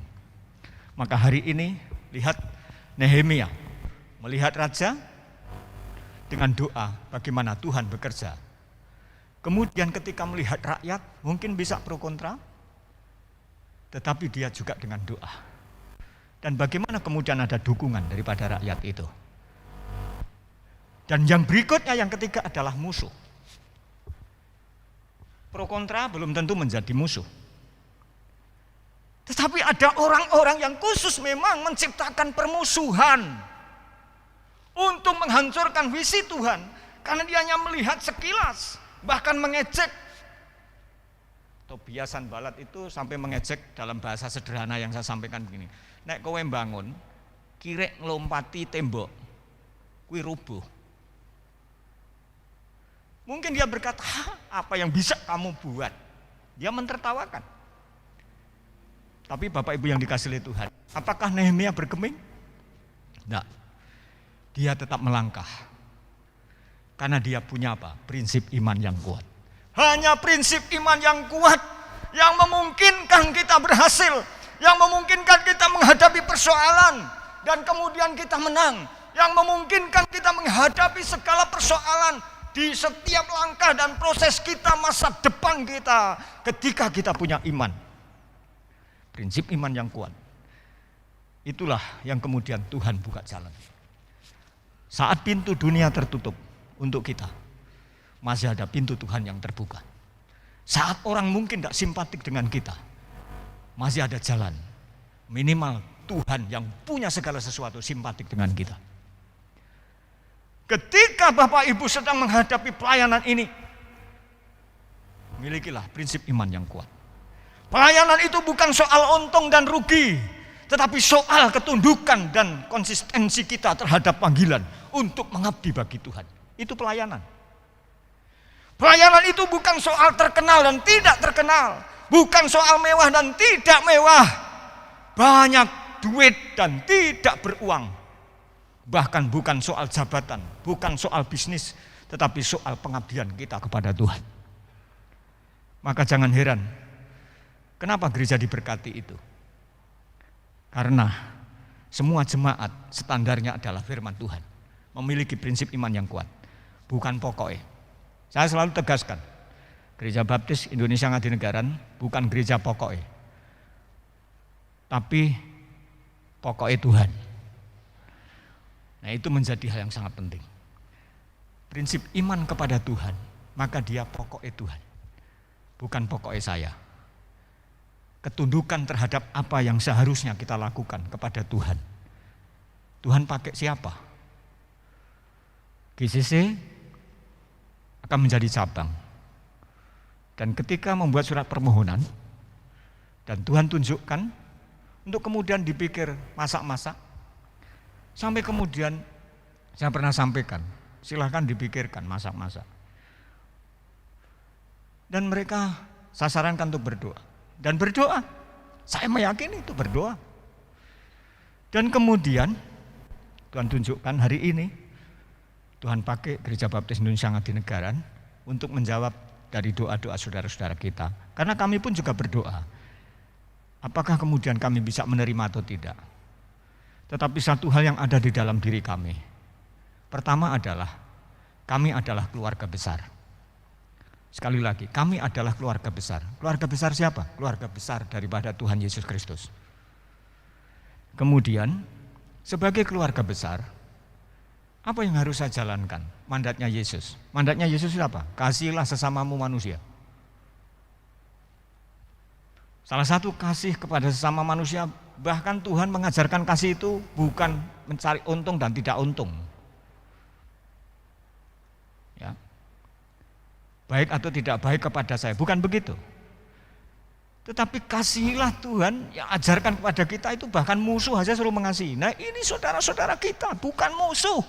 Maka hari ini, lihat Nehemia melihat raja, dengan doa bagaimana Tuhan bekerja. Kemudian ketika melihat rakyat mungkin bisa pro kontra, tetapi dia juga dengan doa. Dan bagaimana kemudian ada dukungan daripada rakyat itu. Dan yang berikutnya, yang ketiga adalah musuh. Pro kontra belum tentu menjadi musuh. Tetapi ada orang-orang yang khusus memang menciptakan permusuhan untuk menghancurkan visi Tuhan. Karena dia hanya melihat sekilas, bahkan mengejek. Tobias Sanballat itu sampai mengejek dalam bahasa sederhana yang saya sampaikan begini. Nek kowe bangun, kirek ngelompati tembok, kuwi rubuh. Mungkin dia berkata, apa yang bisa kamu buat? Dia mentertawakan. Tapi Bapak Ibu yang dikasihi oleh Tuhan, apakah Nehemia bergeming? Enggak. Dia tetap melangkah. Karena dia punya apa? Prinsip iman yang kuat. Hanya prinsip iman yang kuat yang memungkinkan kita berhasil, yang memungkinkan kita menghadapi persoalan dan kemudian kita menang, yang memungkinkan kita menghadapi segala persoalan di setiap langkah dan proses kita, masa depan kita, ketika kita punya iman. Prinsip iman yang kuat. Itulah yang kemudian Tuhan buka jalan. Saat pintu dunia tertutup untuk kita, masih ada pintu Tuhan yang terbuka. Saat orang mungkin tidak simpatik dengan kita, masih ada jalan. Minimal Tuhan yang punya segala sesuatu simpatik dengan kita. Ketika Bapak Ibu sedang menghadapi pelayanan ini, milikilah prinsip iman yang kuat. Pelayanan itu bukan soal untung dan rugi, tetapi soal ketundukan dan konsistensi kita terhadap panggilan untuk mengabdi bagi Tuhan. Itu pelayanan. Pelayanan itu bukan soal terkenal dan tidak terkenal, bukan soal mewah dan tidak mewah, banyak duit dan tidak beruang, bahkan bukan soal jabatan, bukan soal bisnis, tetapi soal pengabdian kita kepada Tuhan. Maka jangan heran kenapa gereja diberkati itu. Karena semua jemaat standarnya adalah firman Tuhan, memiliki prinsip iman yang kuat, bukan pokoknya. Saya selalu tegaskan, Gereja Baptis Indonesia Ngadinegara bukan gereja pokoknya, tapi pokoknya Tuhan. Nah, itu menjadi hal yang sangat penting. Prinsip iman kepada Tuhan, maka dia pokoknya Tuhan, bukan pokoknya saya. Ketundukan terhadap apa yang seharusnya kita lakukan kepada Tuhan. Tuhan pakai siapa? GCC akan menjadi cabang. Dan ketika membuat surat permohonan, dan Tuhan tunjukkan, untuk kemudian dipikir masak-masak, sampai kemudian saya pernah sampaikan, silahkan dipikirkan masak-masak. Dan mereka saya sarankan untuk berdoa. Dan berdoa, saya meyakini itu berdoa. Dan kemudian Tuhan tunjukkan hari ini, Tuhan pakai Gereja Baptis Indonesia Ngadinegara untuk menjawab dari doa-doa saudara-saudara kita. Karena kami pun juga berdoa. Apakah kemudian kami bisa menerima atau tidak? Tetapi satu hal yang ada di dalam diri kami. Pertama adalah, kami adalah keluarga besar. Sekali lagi, kami adalah keluarga besar. Keluarga besar siapa? Keluarga besar daripada Tuhan Yesus Kristus. Kemudian, sebagai keluarga besar, apa yang harus saya jalankan? Mandatnya Yesus. Mandatnya Yesus apa? Kasihilah sesamamu manusia. Salah satu kasih kepada sesama manusia, bahkan Tuhan mengajarkan kasih itu bukan mencari untung dan tidak untung. Ya. Baik atau tidak baik kepada saya, bukan begitu. Tetapi kasihilah Tuhan yang ajarkan kepada kita itu, bahkan musuh aja suruh mengasihi. Nah, ini saudara-saudara kita, bukan musuh.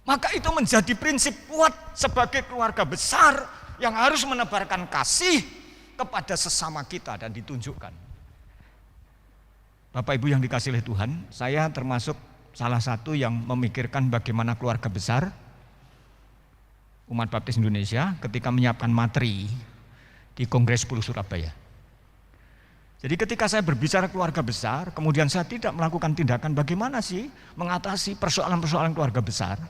Maka itu menjadi prinsip kuat sebagai keluarga besar yang harus menebarkan kasih kepada sesama kita dan ditunjukkan. Bapak Ibu yang dikasihi oleh Tuhan, saya termasuk salah satu yang memikirkan bagaimana keluarga besar Umat Baptis Indonesia ketika menyiapkan materi di Kongres 10 Surabaya. Jadi ketika saya berbicara keluarga besar, kemudian saya tidak melakukan tindakan bagaimana sih mengatasi persoalan-persoalan keluarga besar,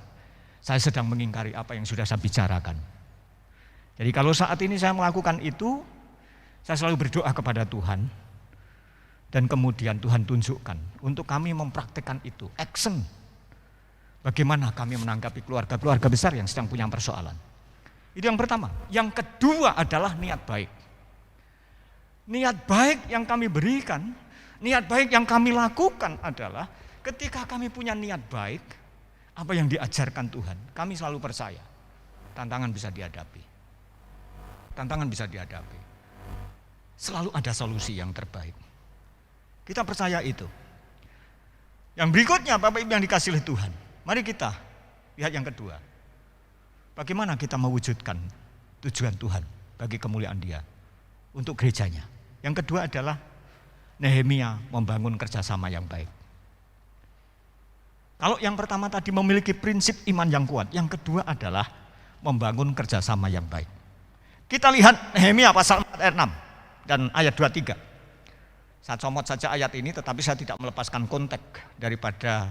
saya sedang mengingkari apa yang sudah saya bicarakan. Jadi kalau saat ini saya melakukan itu, saya selalu berdoa kepada Tuhan, dan kemudian Tuhan tunjukkan untuk kami mempraktekkan itu, action. Bagaimana kami menanggapi keluarga-keluarga besar yang sedang punya persoalan. Itu yang pertama. Yang kedua adalah niat baik. Niat baik yang kami berikan, niat baik yang kami lakukan adalah ketika kami punya niat baik, apa yang diajarkan Tuhan, kami selalu percaya tantangan bisa dihadapi. Tantangan bisa dihadapi. Selalu ada solusi yang terbaik. Kita percaya itu. Yang berikutnya Bapak Ibu yang dikasihi oleh Tuhan, mari kita lihat yang kedua. Bagaimana kita mewujudkan tujuan Tuhan bagi kemuliaan Dia untuk gerejanya. Yang kedua adalah Nehemia membangun kerjasama yang baik. Kalau yang pertama tadi memiliki prinsip iman yang kuat, yang kedua adalah membangun kerjasama yang baik. Kita lihat Nehemia pasal 4 ayat 6 dan ayat 23. Saya comot saja ayat ini, tetapi saya tidak melepaskan konteks daripada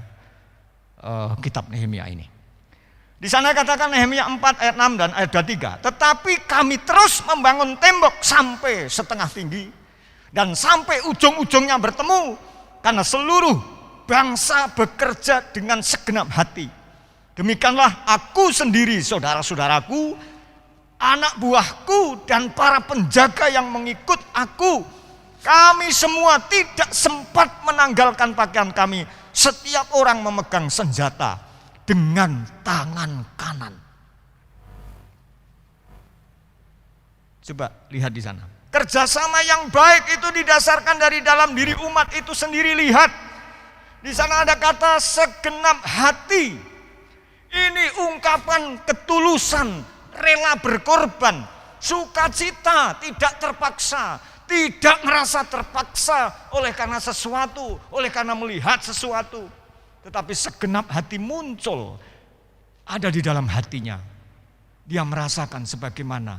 kitab Nehemia ini. Di sana katakan Nehemia 4 ayat 6 dan ayat 23. Tetapi kami terus membangun tembok sampai setengah tinggi dan sampai ujung-ujungnya bertemu, karena seluruh bangsa bekerja dengan segenap hati. Demikianlah aku sendiri, saudara-saudaraku, anak buahku dan para penjaga yang mengikut aku, kami semua tidak sempat menanggalkan pakaian kami. Setiap orang memegang senjata dengan tangan kanan. Coba lihat di sana. Kerjasama yang baik itu didasarkan dari dalam diri umat itu sendiri. Lihat, di sana ada kata segenap hati. Ini ungkapan ketulusan, rela berkorban, sukacita, tidak terpaksa, tidak merasa terpaksa oleh karena sesuatu, oleh karena melihat sesuatu. Tetapi segenap hati muncul, ada di dalam hatinya. Dia merasakan sebagaimana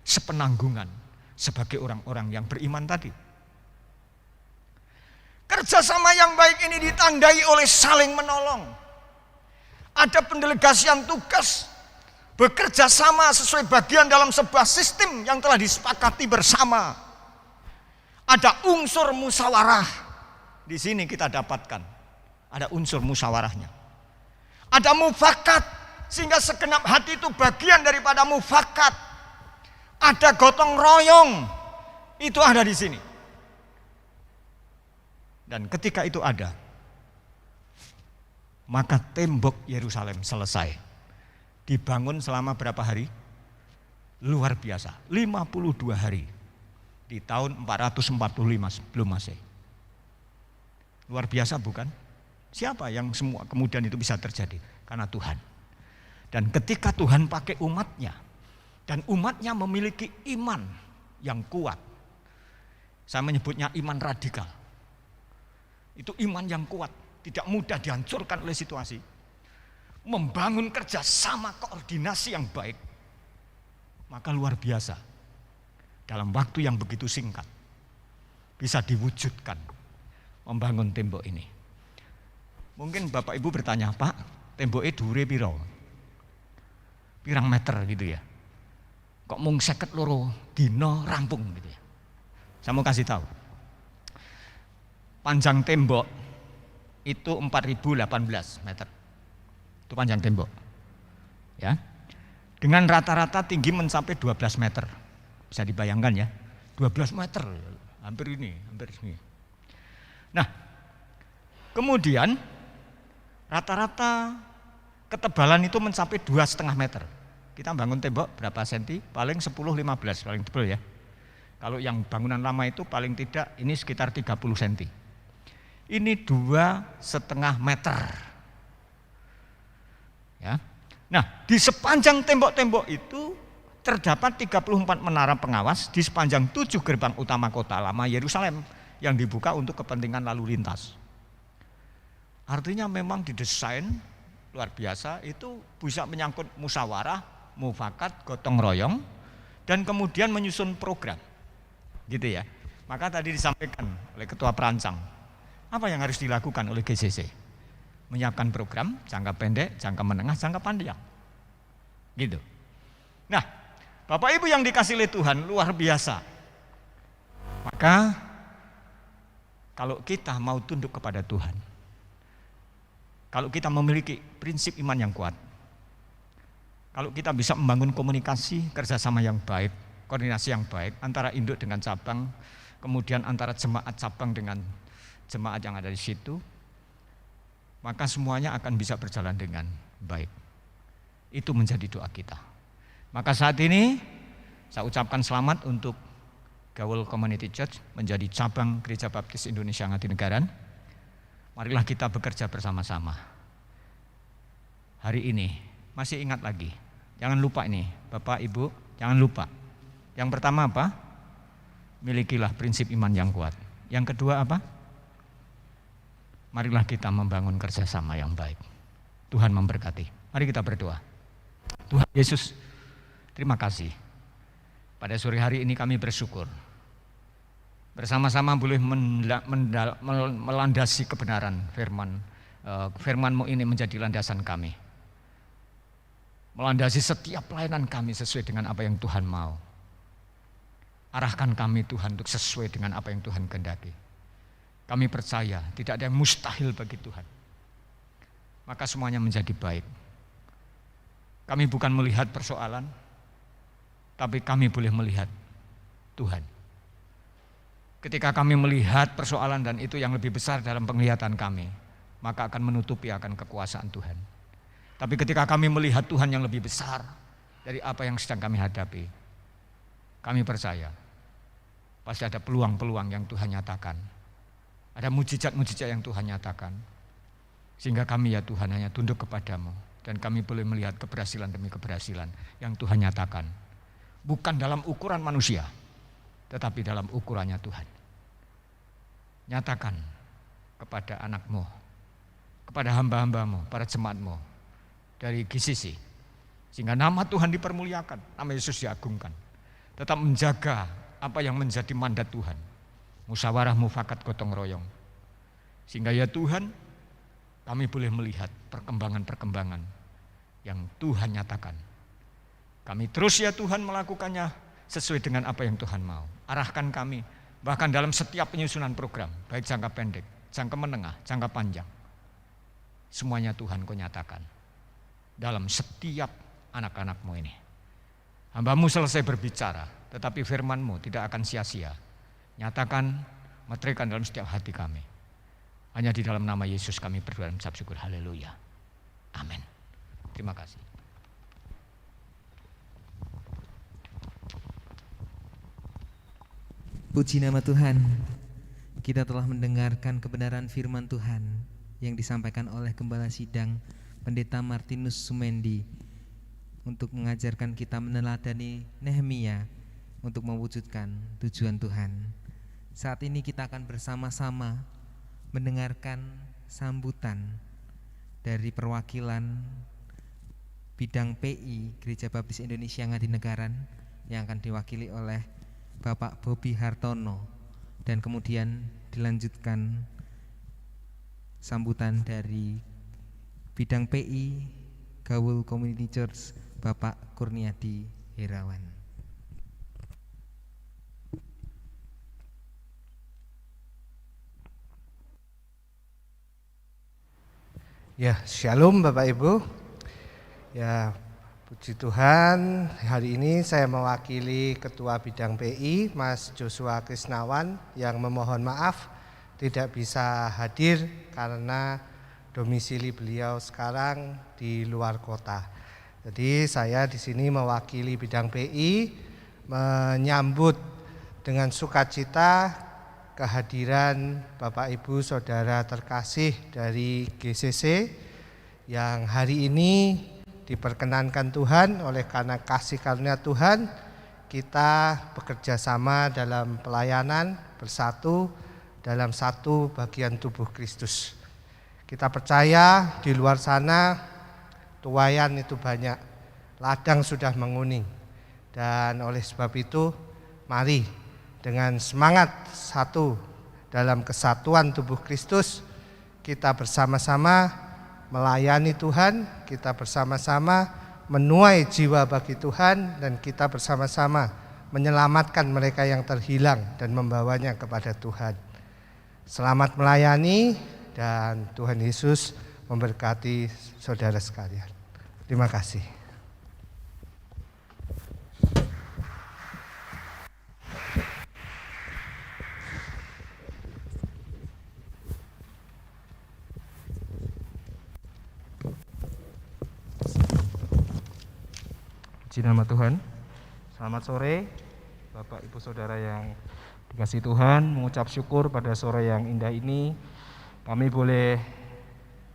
sepenanggungan sebagai orang-orang yang beriman tadi. Kerjasama yang baik ini ditandai oleh saling menolong. Ada pendelegasian tugas, bekerja sama sesuai bagian dalam sebuah sistem yang telah disepakati bersama. Ada unsur musyawarah. Di sini kita dapatkan ada unsur musyawarahnya. Ada mufakat, sehingga segenap hati itu bagian daripada mufakat. Ada gotong royong, itu ada di sini. Dan ketika itu ada, maka tembok Yerusalem selesai. Dibangun selama berapa hari? Luar biasa, 52 hari. Di tahun 445 sebelum Masehi. Luar biasa bukan? Siapa yang semua kemudian itu bisa terjadi? Karena Tuhan. Dan ketika Tuhan pakai umatnya, dan umatnya memiliki iman yang kuat, saya menyebutnya iman radikal. Itu iman yang kuat, tidak mudah dihancurkan oleh situasi. Membangun kerjasama koordinasi yang baik, maka luar biasa. Dalam waktu yang begitu singkat, bisa diwujudkan membangun tembok ini. Mungkin Bapak Ibu bertanya, Pak, temboknya dhuwure piro? Pirang meter gitu ya? Kok mung 52 dina rampung gitu ya? Saya mau kasih tahu. Panjang tembok itu 4018 meter. Itu panjang tembok. Ya. Dengan rata-rata tinggi mencapai 12 meter. Bisa dibayangkan ya. 12 meter, hampir ini. Nah, kemudian rata-rata ketebalan itu mencapai 2,5 meter. Kita bangun tembok berapa senti? Paling 10-15 paling tebal ya. Kalau yang bangunan lama itu paling tidak ini sekitar 30 senti. Ini 2,5 meter. Ya. Nah, di sepanjang tembok-tembok itu terdapat 34 menara pengawas di sepanjang 7 gerbang utama kota lama Yerusalem yang dibuka untuk kepentingan lalu lintas. Artinya memang didesain luar biasa, itu bisa menyangkut musyawarah, mufakat, gotong royong, dan kemudian menyusun program, gitu ya. Maka tadi disampaikan oleh Ketua Perancang, apa yang harus dilakukan oleh GCC? Menyiapkan program jangka pendek, jangka menengah, jangka panjang. Gitu. Nah, Bapak Ibu yang dikasih oleh Tuhan luar biasa. Maka kalau kita mau tunduk kepada Tuhan, kalau kita memiliki prinsip iman yang kuat, kalau kita bisa membangun komunikasi, kerjasama yang baik, koordinasi yang baik antara induk dengan cabang, kemudian antara jemaat cabang dengan jemaat yang ada di situ, maka semuanya akan bisa berjalan dengan baik. Itu menjadi doa kita. Maka saat ini saya ucapkan selamat untuk Gaul Community Church menjadi cabang Gereja Baptis Indonesia Ngatinegara. Marilah kita bekerja bersama-sama. Hari ini masih ingat lagi, jangan lupa ini Bapak Ibu, jangan lupa. Yang pertama apa? Milikilah prinsip iman yang kuat. Yang kedua apa? Marilah kita membangun kerjasama yang baik. Tuhan memberkati. Mari kita berdoa. Tuhan Yesus, terima kasih. Pada sore hari ini kami bersyukur. Bersama-sama boleh melandasi kebenaran firman. Firman-Mu ini menjadi landasan kami. Melandasi setiap pelayanan kami sesuai dengan apa yang Tuhan mau. Arahkan kami Tuhan untuk sesuai dengan apa yang Tuhan kehendaki. Kami percaya tidak ada yang mustahil bagi Tuhan. Maka semuanya menjadi baik. Kami bukan melihat persoalan, tapi kami boleh melihat Tuhan. Ketika kami melihat persoalan dan itu yang lebih besar dalam penglihatan kami, maka akan menutupi akan kekuasaan Tuhan. Tapi ketika kami melihat Tuhan yang lebih besar dari apa yang sedang kami hadapi, kami percaya pasti ada peluang-peluang yang Tuhan nyatakan. Ada mujizat-mujizat yang Tuhan nyatakan. Sehingga kami ya Tuhan hanya tunduk kepadamu. Dan kami boleh melihat keberhasilan demi keberhasilan yang Tuhan nyatakan. Bukan dalam ukuran manusia, tetapi dalam ukurannya Tuhan. Nyatakan kepada anak-Mu, kepada hamba-hamba-Mu, para jemaat-Mu dari GCC. Sehingga nama Tuhan dipermuliakan, nama Yesus diagungkan. Tetap menjaga apa yang menjadi mandat Tuhan. Musyawarah mufakat gotong royong. Sehingga ya Tuhan, kami boleh melihat perkembangan-perkembangan yang Tuhan nyatakan. Kami terus ya Tuhan melakukannya sesuai dengan apa yang Tuhan mau. Arahkan kami, bahkan dalam setiap penyusunan program, baik jangka pendek, jangka menengah, jangka panjang. Semuanya Tuhan Kau nyatakan dalam setiap anak-anak-Mu ini. Hamba-Mu selesai berbicara, tetapi firman-Mu tidak akan sia-sia. Nyatakan, meteraikan dalam setiap hati kami. Hanya di dalam nama Yesus kami berdoa dan mengucap syukur. Haleluya. Amin. Terima kasih. Puji nama Tuhan. Kita telah mendengarkan kebenaran firman Tuhan yang disampaikan oleh Gembala Sidang Pendeta Martinus Sumendi untuk mengajarkan kita meneladani Nehemia untuk mewujudkan tujuan Tuhan. Saat ini kita akan bersama-sama mendengarkan sambutan dari perwakilan bidang PI Gereja Baptis Indonesia Ngatinegara yang akan diwakili oleh Bapak Bobi Hartono, dan kemudian dilanjutkan sambutan dari bidang PI Gaul Community Church Bapak Kurniadi Herawan. Ya, shalom Bapak Ibu. Ya, puji Tuhan, hari ini saya mewakili Ketua Bidang PI Mas Joshua Krisnawan yang memohon maaf tidak bisa hadir karena domisili beliau sekarang di luar kota. Jadi saya di sini mewakili Bidang PI menyambut dengan sukacita kehadiran Bapak Ibu Saudara terkasih dari GCC yang hari ini diperkenankan Tuhan oleh karena kasih karunia Tuhan kita bekerja sama dalam pelayanan bersatu dalam satu bagian tubuh Kristus. Kita percaya di luar sana tuayan itu banyak, ladang sudah menguning, dan oleh sebab itu mari dengan semangat satu dalam kesatuan tubuh Kristus, kita bersama-sama melayani Tuhan, kita bersama-sama menuai jiwa bagi Tuhan, dan kita bersama-sama menyelamatkan mereka yang terhilang dan membawanya kepada Tuhan. Selamat melayani, dan Tuhan Yesus memberkati saudara sekalian. Terima kasih. Puji nama Tuhan. Selamat sore Bapak Ibu Saudara yang dikasihi Tuhan. Mengucap syukur pada sore yang indah ini kami boleh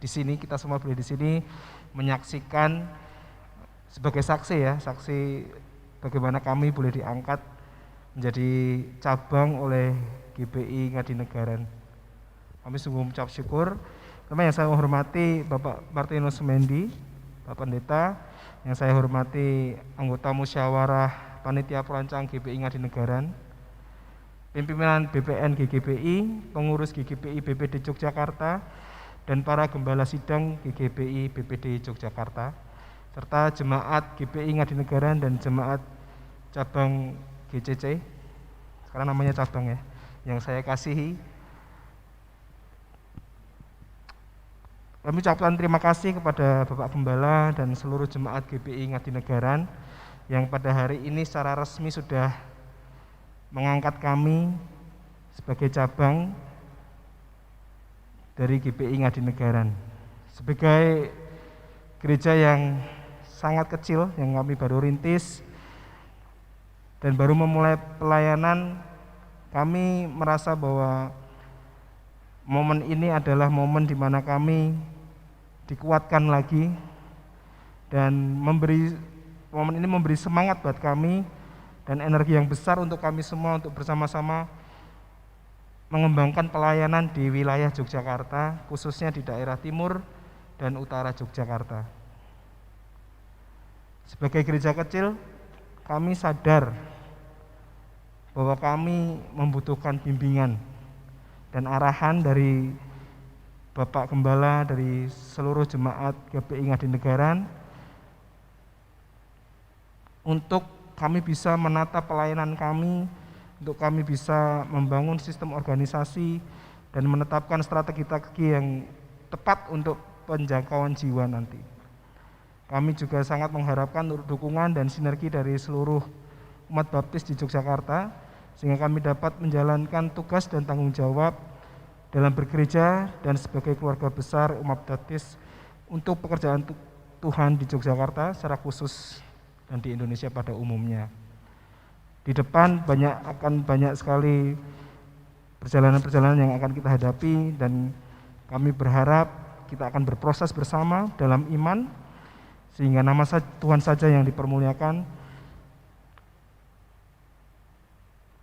di sini, kita semua boleh di sini menyaksikan sebagai saksi ya, saksi bagaimana kami boleh diangkat menjadi cabang oleh GPI Ngadinegara. Kami sungguh mengucap syukur. Yang saya hormati Bapak Martinus Mendi, Bapak Pendeta, yang saya hormati anggota musyawarah panitia perancang GPI Ngadinegara, pimpinan BPN GGBI, pengurus GGBI BPD Yogyakarta, dan para gembala sidang GGBI BPD Yogyakarta, serta jemaat GPI Ngadinegara dan jemaat cabang GCC, sekarang namanya cabang ya, yang saya kasihi. Kami ucapkan terima kasih kepada Bapak Gembala dan seluruh jemaat GPI Ngadinegara yang pada hari ini secara resmi sudah mengangkat kami sebagai cabang dari GPI Ngadinegara. Sebagai gereja yang sangat kecil yang kami baru rintis dan baru memulai pelayanan, kami merasa bahwa momen ini adalah momen di mana kami dikuatkan lagi dan momen ini memberi semangat buat kami dan energi yang besar untuk kami semua untuk bersama-sama mengembangkan pelayanan di wilayah Yogyakarta, khususnya di daerah timur dan utara Yogyakarta. Sebagai gereja kecil, kami sadar bahwa kami membutuhkan bimbingan dan arahan dari Bapak Gembala, dari seluruh jemaat GPI Ngadinegara untuk kami bisa menata pelayanan kami, untuk kami bisa membangun sistem organisasi dan menetapkan strategi-strategi yang tepat untuk penjangkauan jiwa nanti. Kami juga sangat mengharapkan dukungan dan sinergi dari seluruh umat baptis di Yogyakarta sehingga kami dapat menjalankan tugas dan tanggung jawab dalam bergereja dan sebagai keluarga besar umat baptis untuk pekerjaan Tuhan di Yogyakarta secara khusus dan di Indonesia pada umumnya. Di depan akan banyak sekali perjalanan-perjalanan yang akan kita hadapi dan kami berharap kita akan berproses bersama dalam iman sehingga nama Tuhan saja yang dipermuliakan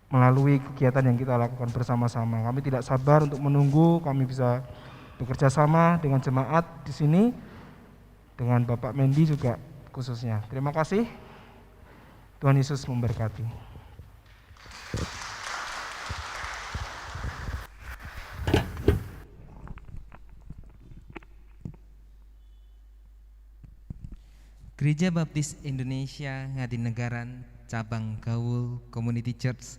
melalui kegiatan yang kita lakukan bersama-sama. Kami tidak sabar untuk menunggu kami bisa bekerja sama dengan jemaat di sini, dengan Bapak Mendi juga khususnya. Terima kasih. Tuhan Yesus memberkati. Gereja Baptis Indonesia Ngadinegara cabang Gaul Community Church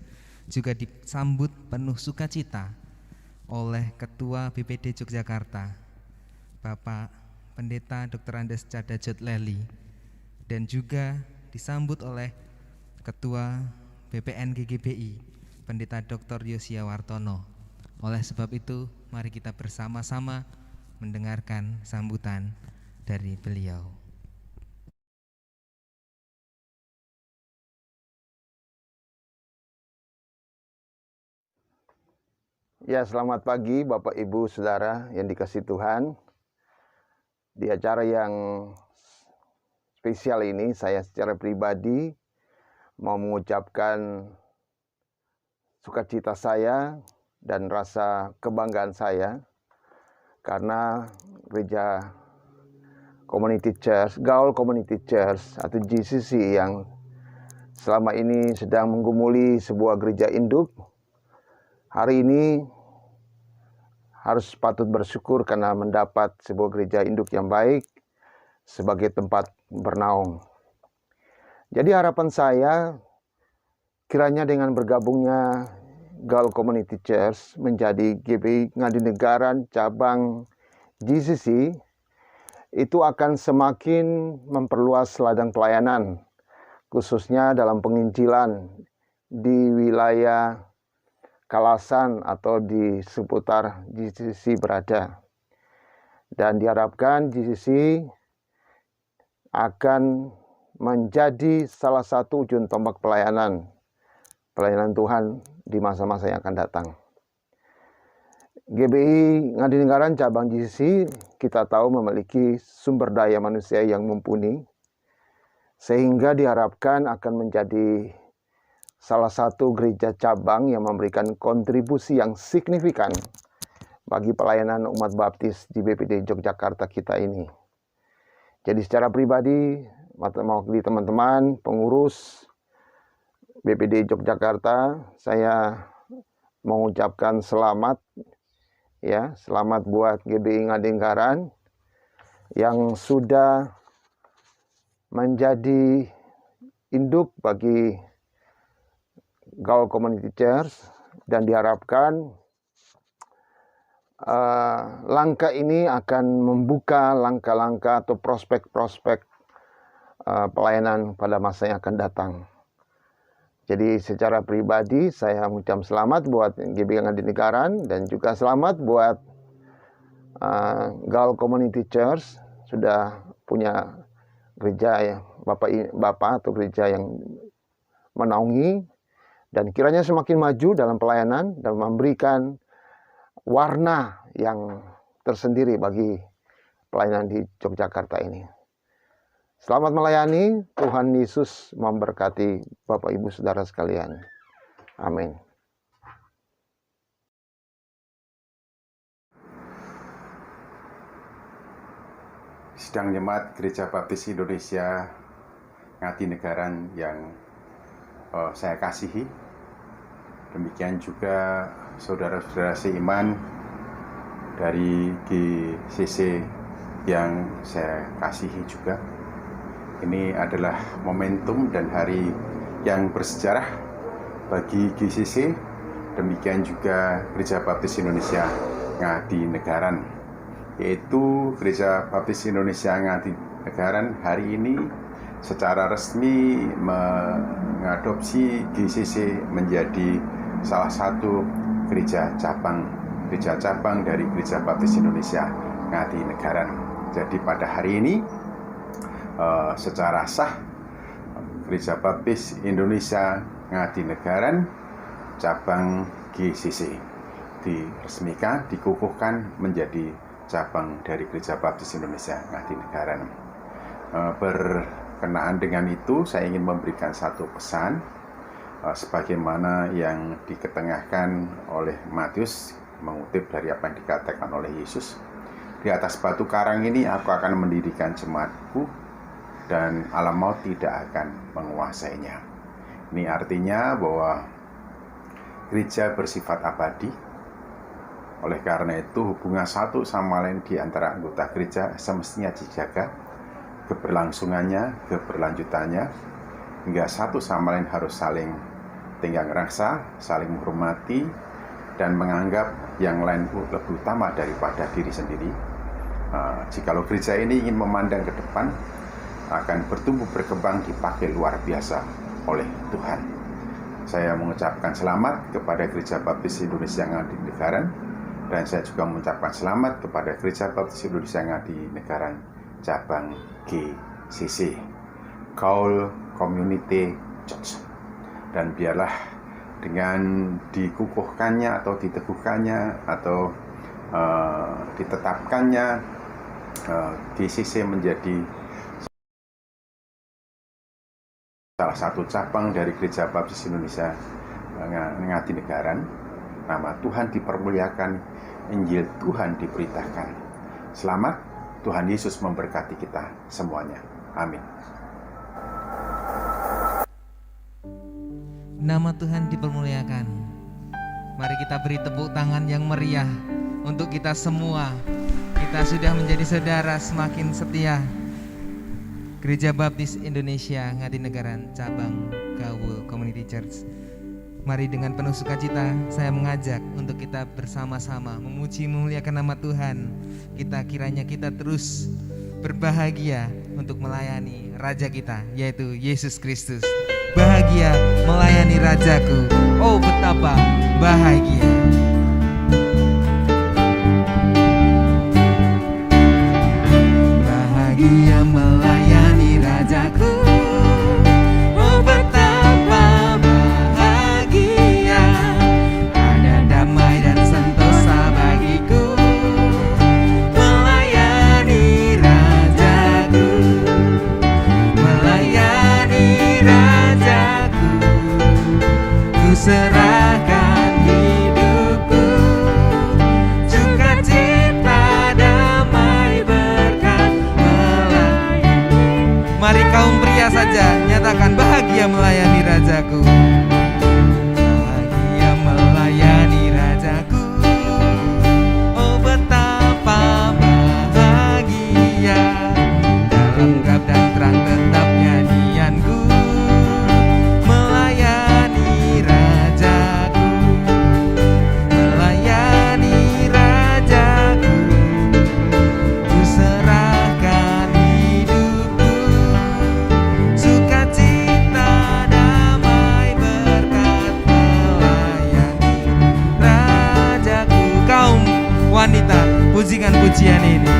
juga disambut penuh sukacita oleh Ketua BPD Yogyakarta, Bapak Pendeta Dr. Andes Cadajot Leli, dan juga disambut oleh Ketua BPN GGBI, Pendeta Dr. Yosia Wartono. Oleh sebab itu, mari kita bersama-sama mendengarkan sambutan dari beliau. Ya, selamat pagi Bapak Ibu Saudara yang dikasihi Tuhan. Di acara yang spesial ini saya secara pribadi mau mengucapkan sukacita saya dan rasa kebanggaan saya karena gereja Community Church, Gaul Community Church atau GCC yang selama ini sedang menggumuli sebuah gereja induk, hari ini harus patut bersyukur karena mendapat sebuah gereja induk yang baik sebagai tempat bernaung. Jadi harapan saya, kiranya dengan bergabungnya Gaul Community Church menjadi GBI Ngadinegara cabang GCC, itu akan semakin memperluas ladang pelayanan, khususnya dalam penginjilan di wilayah Kalasan atau di seputar GCC berada. Dan diharapkan GCC akan menjadi salah satu ujung tombak pelayanan Tuhan di masa-masa yang akan datang. GBI Ngadinegara cabang GCC kita tahu memiliki sumber daya manusia yang mumpuni, sehingga diharapkan akan menjadi salah satu gereja cabang yang memberikan kontribusi yang signifikan bagi pelayanan umat baptis di BPD Yogyakarta kita ini. Jadi secara pribadi, mewakili teman-teman pengurus BPD Yogyakarta, saya mengucapkan selamat buat GBI Ngadinegara yang sudah menjadi induk bagi Gaul Community Church, dan diharapkan langkah ini akan membuka langkah-langkah atau prospek-prospek pelayanan pada masa yang akan datang. Jadi secara pribadi saya mengucapkan selamat buat GBI Ngadinegara dan juga selamat buat Gaul Community Church sudah punya gereja Bapak atau gereja yang menaungi, dan kiranya semakin maju dalam pelayanan dan memberikan warna yang tersendiri bagi pelayanan di Yogyakarta ini. Selamat melayani, Tuhan Yesus memberkati Bapak Ibu Saudara sekalian. Amin. Sidang Jemaat Gereja Baptis Indonesia Ngadinegara yang saya kasihi, demikian juga saudara-saudara seiman dari GCC yang saya kasihi juga. Ini adalah momentum dan hari yang bersejarah bagi GCC, demikian juga Gereja Baptis Indonesia Ngadinegara, yaitu Gereja Baptis Indonesia Ngadinegara hari ini secara resmi mengadopsi GCC menjadi salah satu gereja cabang dari Gereja Baptis Indonesia Ngadinegara. Jadi pada hari ini secara sah Gereja Baptis Indonesia Ngadinegara cabang GCC diresmikan, dikukuhkan menjadi cabang dari Gereja Baptis Indonesia Ngadinegara. Berkenaan dengan itu, saya ingin memberikan satu pesan sebagaimana yang diketengahkan oleh Matius, mengutip dari apa yang dikatakan oleh Yesus. Di atas batu karang ini aku akan mendirikan jemaatku, dan alam maut tidak akan menguasainya. Ini artinya bahwa gereja bersifat abadi. Oleh karena itu, hubungan satu sama lain di antara anggota gereja semestinya dijaga, keberlangsungannya, keberlanjutannya, hingga satu sama lain harus saling tenggang rasa, saling menghormati, dan menganggap yang lain lebih utama daripada diri sendiri. Jikalau gereja ini ingin memandang ke depan, akan bertumbuh berkembang dipakai luar biasa oleh Tuhan. Saya mengucapkan selamat kepada Gereja Baptis Indonesia Ngadinegara, dan saya juga mengucapkan selamat kepada Gereja Baptis Indonesia Ngadinegara cabang GCC, Gaul Community Church. Dan biarlah dengan dikukuhkannya atau diteguhkannya atau ditetapkannya GCC menjadi salah satu cabang dari Gereja Baptis Indonesia Ngadinegara, nama Tuhan dipermuliakan, Injil Tuhan diberitakan. Selamat, Tuhan Yesus memberkati kita semuanya. Amin. Nama Tuhan dipermuliakan. Mari kita beri tepuk tangan yang meriah untuk kita semua. Kita sudah menjadi saudara semakin setia. Gereja Baptis Indonesia Ngatinegara Cabang Gaul Community Church. Mari dengan penuh sukacita saya mengajak untuk kita bersama-sama memuji memuliakan nama Tuhan. Kiranya kita terus berbahagia untuk melayani Raja kita, yaitu Yesus Kristus. Bahagia melayani Rajaku, oh betapa bahagia. Bahagia melayani Rajaku, oh betapa bahagia. Ada damai dan sentosa bagiku, melayani Rajaku, melayani Rajaku. Ku serahkan hidupku, sukacita damai berkat melayani. Mari kaum pria saja nyatakan bahagia melayani Rajaku. Bahagia melayani Rajaku, oh betapa bahagia. Dalam gelap dan terang tetap nyanyianku, melayani Rajaku, melayani Rajaku. Ku serahkan hidupku, sukacita damai berkat melayani Rajaku. Kaum wanita, pujikan pujian ini.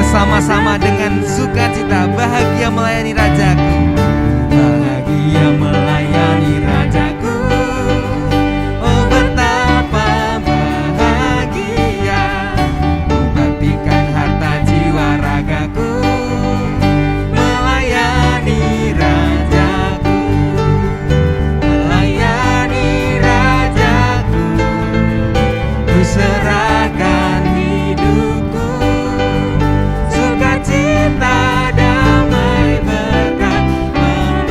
Sama-sama dengan sukacita bahagia melayani Rajaku. Bahagia melayani Rajaku, oh betapa bahagia. Membaktikan harta jiwa ragaku, melayani Rajaku, melayani Rajaku. Ku serahkan hidupku, sukacita damai berkat,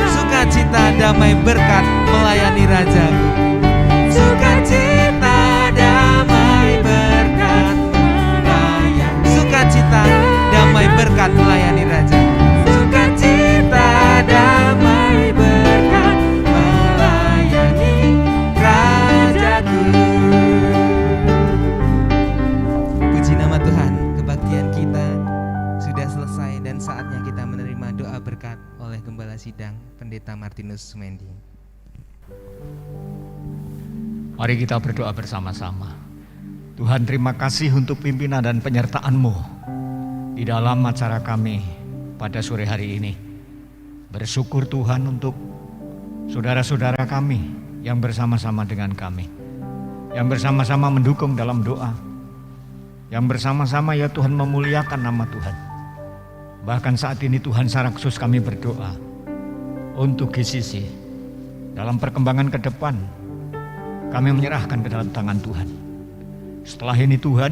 sukacita damai berkat melayani Rajaku. Sukacita damai berkat melayani, sukacita damai berkat melayani Rajaku. Sukacita damai berkat melayani Rajaku. Puji nama Tuhan, kebaktian kita sudah selesai dan saatnya kita menerima doa berkat oleh Gembala Sidang Pendeta Martinus Sumendi. Mari kita berdoa bersama-sama. Tuhan, terima kasih untuk pimpinan dan penyertaan-Mu di dalam acara kami pada sore hari ini. Bersyukur Tuhan untuk saudara-saudara kami yang bersama-sama dengan kami, yang bersama-sama mendukung dalam doa, yang bersama-sama ya Tuhan memuliakan nama Tuhan. Bahkan saat ini Tuhan secara khusus kami berdoa untuk GCC dalam perkembangan ke depan. Kami menyerahkan ke dalam tangan Tuhan. Setelah ini Tuhan,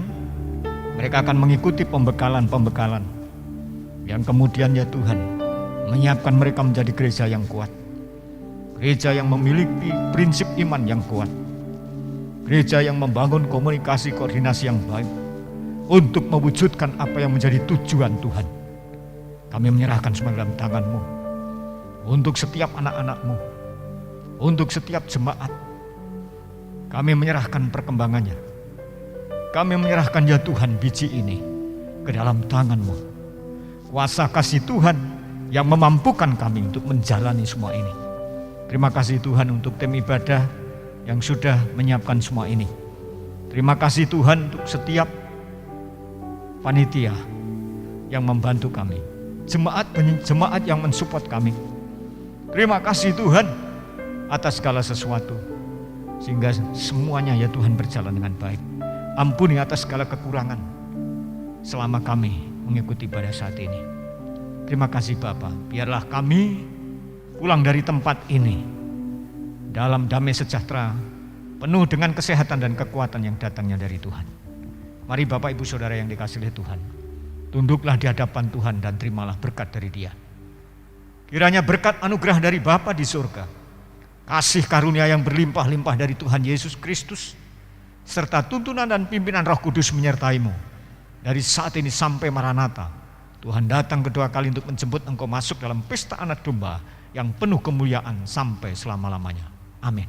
mereka akan mengikuti pembekalan-pembekalan yang kemudian ya Tuhan menyiapkan mereka menjadi gereja yang kuat, gereja yang memiliki prinsip iman yang kuat, gereja yang membangun komunikasi koordinasi yang baik untuk mewujudkan apa yang menjadi tujuan Tuhan. Kami menyerahkan semua dalam tangan-Mu untuk setiap anak-anak-Mu, untuk setiap jemaat. Kami menyerahkan perkembangannya. Kami menyerahkan ya Tuhan biji ini ke dalam tangan-Mu. Kuasa kasih Tuhan yang memampukan kami untuk menjalani semua ini. Terima kasih Tuhan untuk tim ibadah yang sudah menyiapkan semua ini. Terima kasih Tuhan untuk setiap panitia yang membantu kami, jemaat yang mensupport kami. Terima kasih Tuhan atas segala sesuatu, sehingga semuanya ya Tuhan berjalan dengan baik. Ampuni atas segala kekurangan selama kami mengikuti ibadah saat ini. Terima kasih Bapa, biarlah kami pulang dari tempat ini dalam damai sejahtera, penuh dengan kesehatan dan kekuatan yang datangnya dari Tuhan. Mari Bapak Ibu Saudara yang dikasihi oleh Tuhan, tunduklah di hadapan Tuhan dan terimalah berkat dari Dia. Kiranya berkat anugerah dari Bapa di surga, kasih karunia yang berlimpah-limpah dari Tuhan Yesus Kristus, serta tuntunan dan pimpinan Roh Kudus menyertaimu dari saat ini sampai Maranatha. Tuhan datang kedua kali untuk menjemput engkau masuk dalam pesta anak domba yang penuh kemuliaan sampai selama-lamanya. Amin.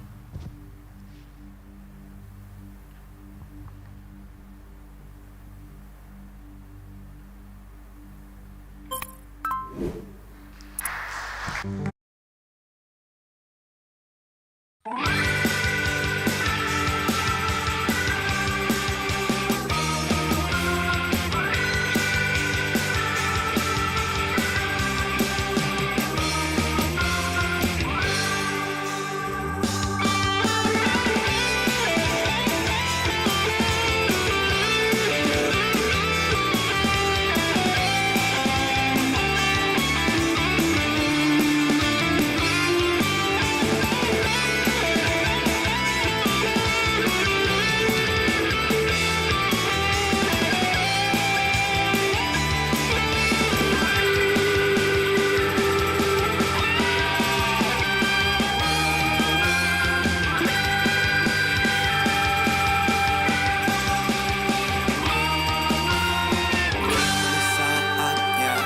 Saatnya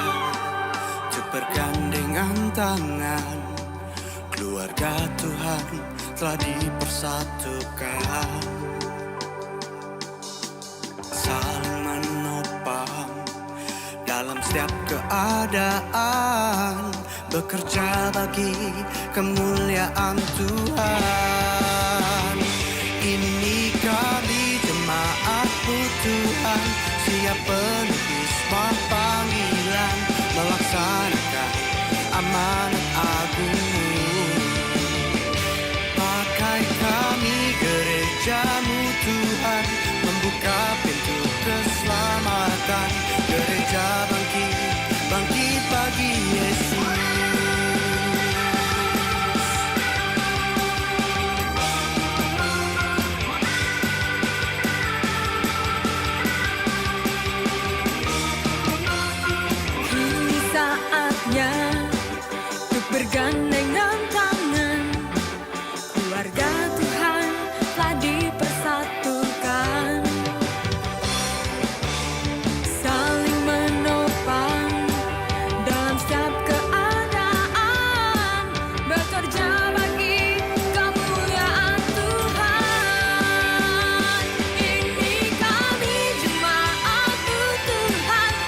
untuk bergandengan tangan, keluarga Tuhan telah dipersatukan, saling menopang dalam setiap keadaan, bekerja bagi kemuliaan Tuhan. Ini kami jemaat-Mu Tuhan, siap penuhi semua panggilan, melaksanakan amanat agung-Mu. Pakai kami gereja-Mu Tuhan, membuka pintu keselamatan, gereja bangkit, bangkit bagi Yesus. Kini saatnya untuk bergandengan tangan, keluarga Tuhan telah dipersatukan, saling menopang dalam setiap keadaan, bekerja bagi kemuliaan Tuhan. Ini kami jemaat-Mu Tuhan, siap penuhi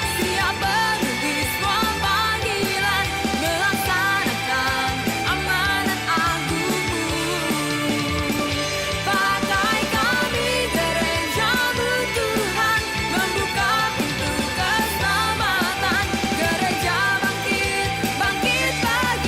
semua panggilan, melaksanakan amanat agung-Mu. Pakai kami gereja-Mu Tuhan, membuka pintu keselamatan, gereja bangkit, bangkit bagi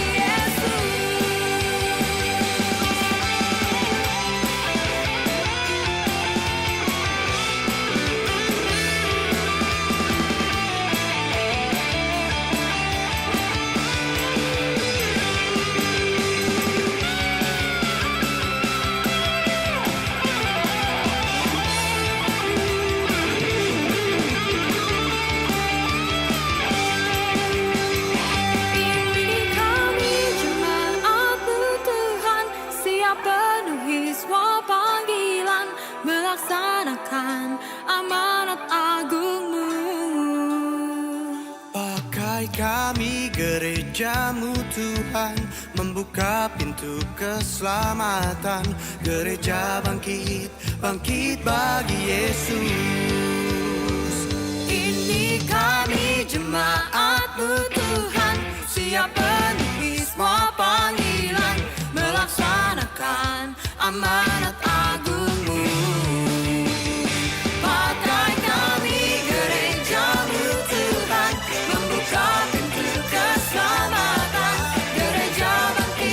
Yesus. Ini kami jemaat-Mu Tuhan, siap penuhi semua panggilan, melaksanakan amanat agung-Mu. Pakai kami gereja-Mu Tuhan, membuka pintu keselamatan, gereja bangkit, bangkit bagi Yesus. Ini kami jemaat-Mu Tuhan, siap penuhi semua panggilan, melaksanakan amanat agung-Mu. Pakai kami gereja-Mu Tuhan, membuka pintu keselamatan, gereja bangkit,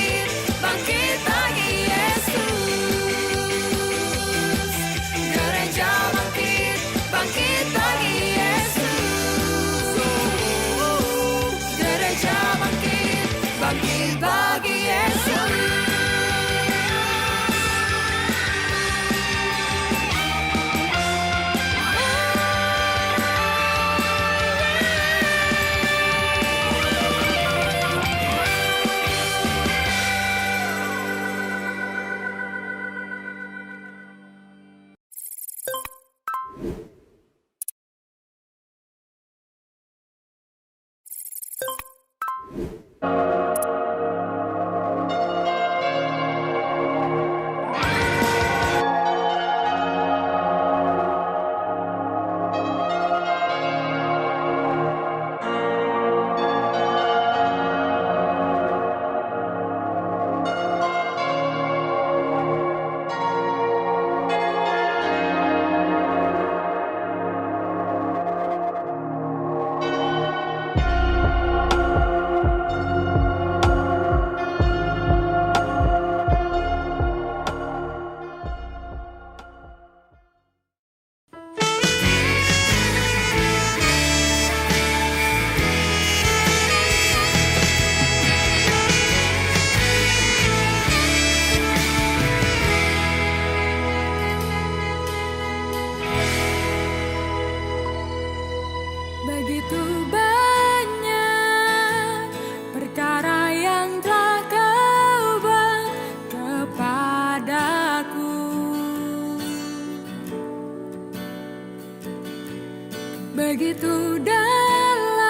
Begitu dalam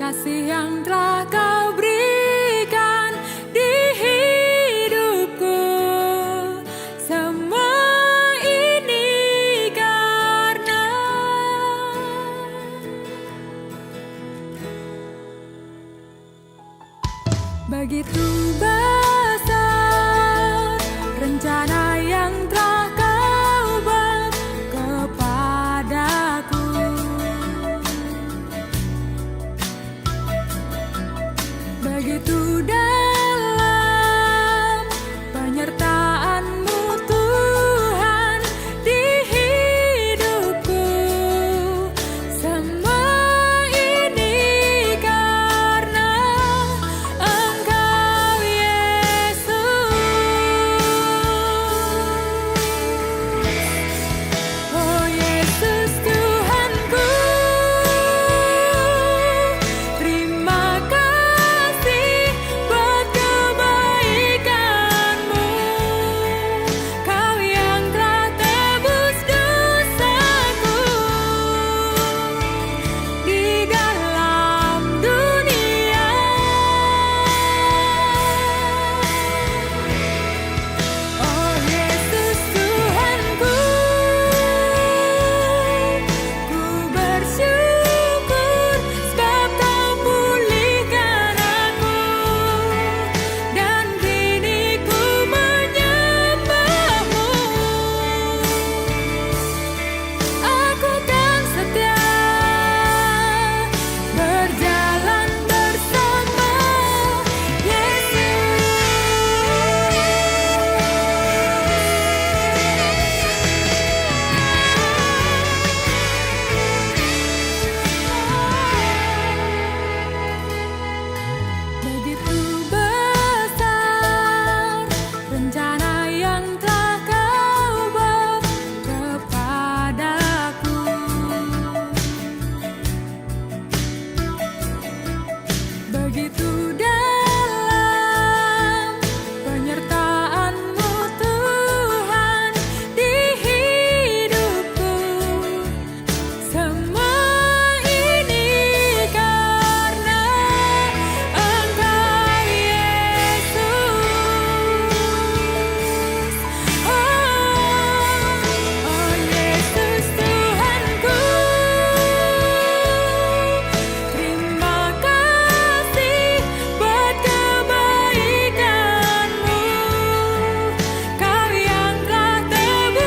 kasih yang telah kau berikan di hidupku. Semua ini karena begitu banyak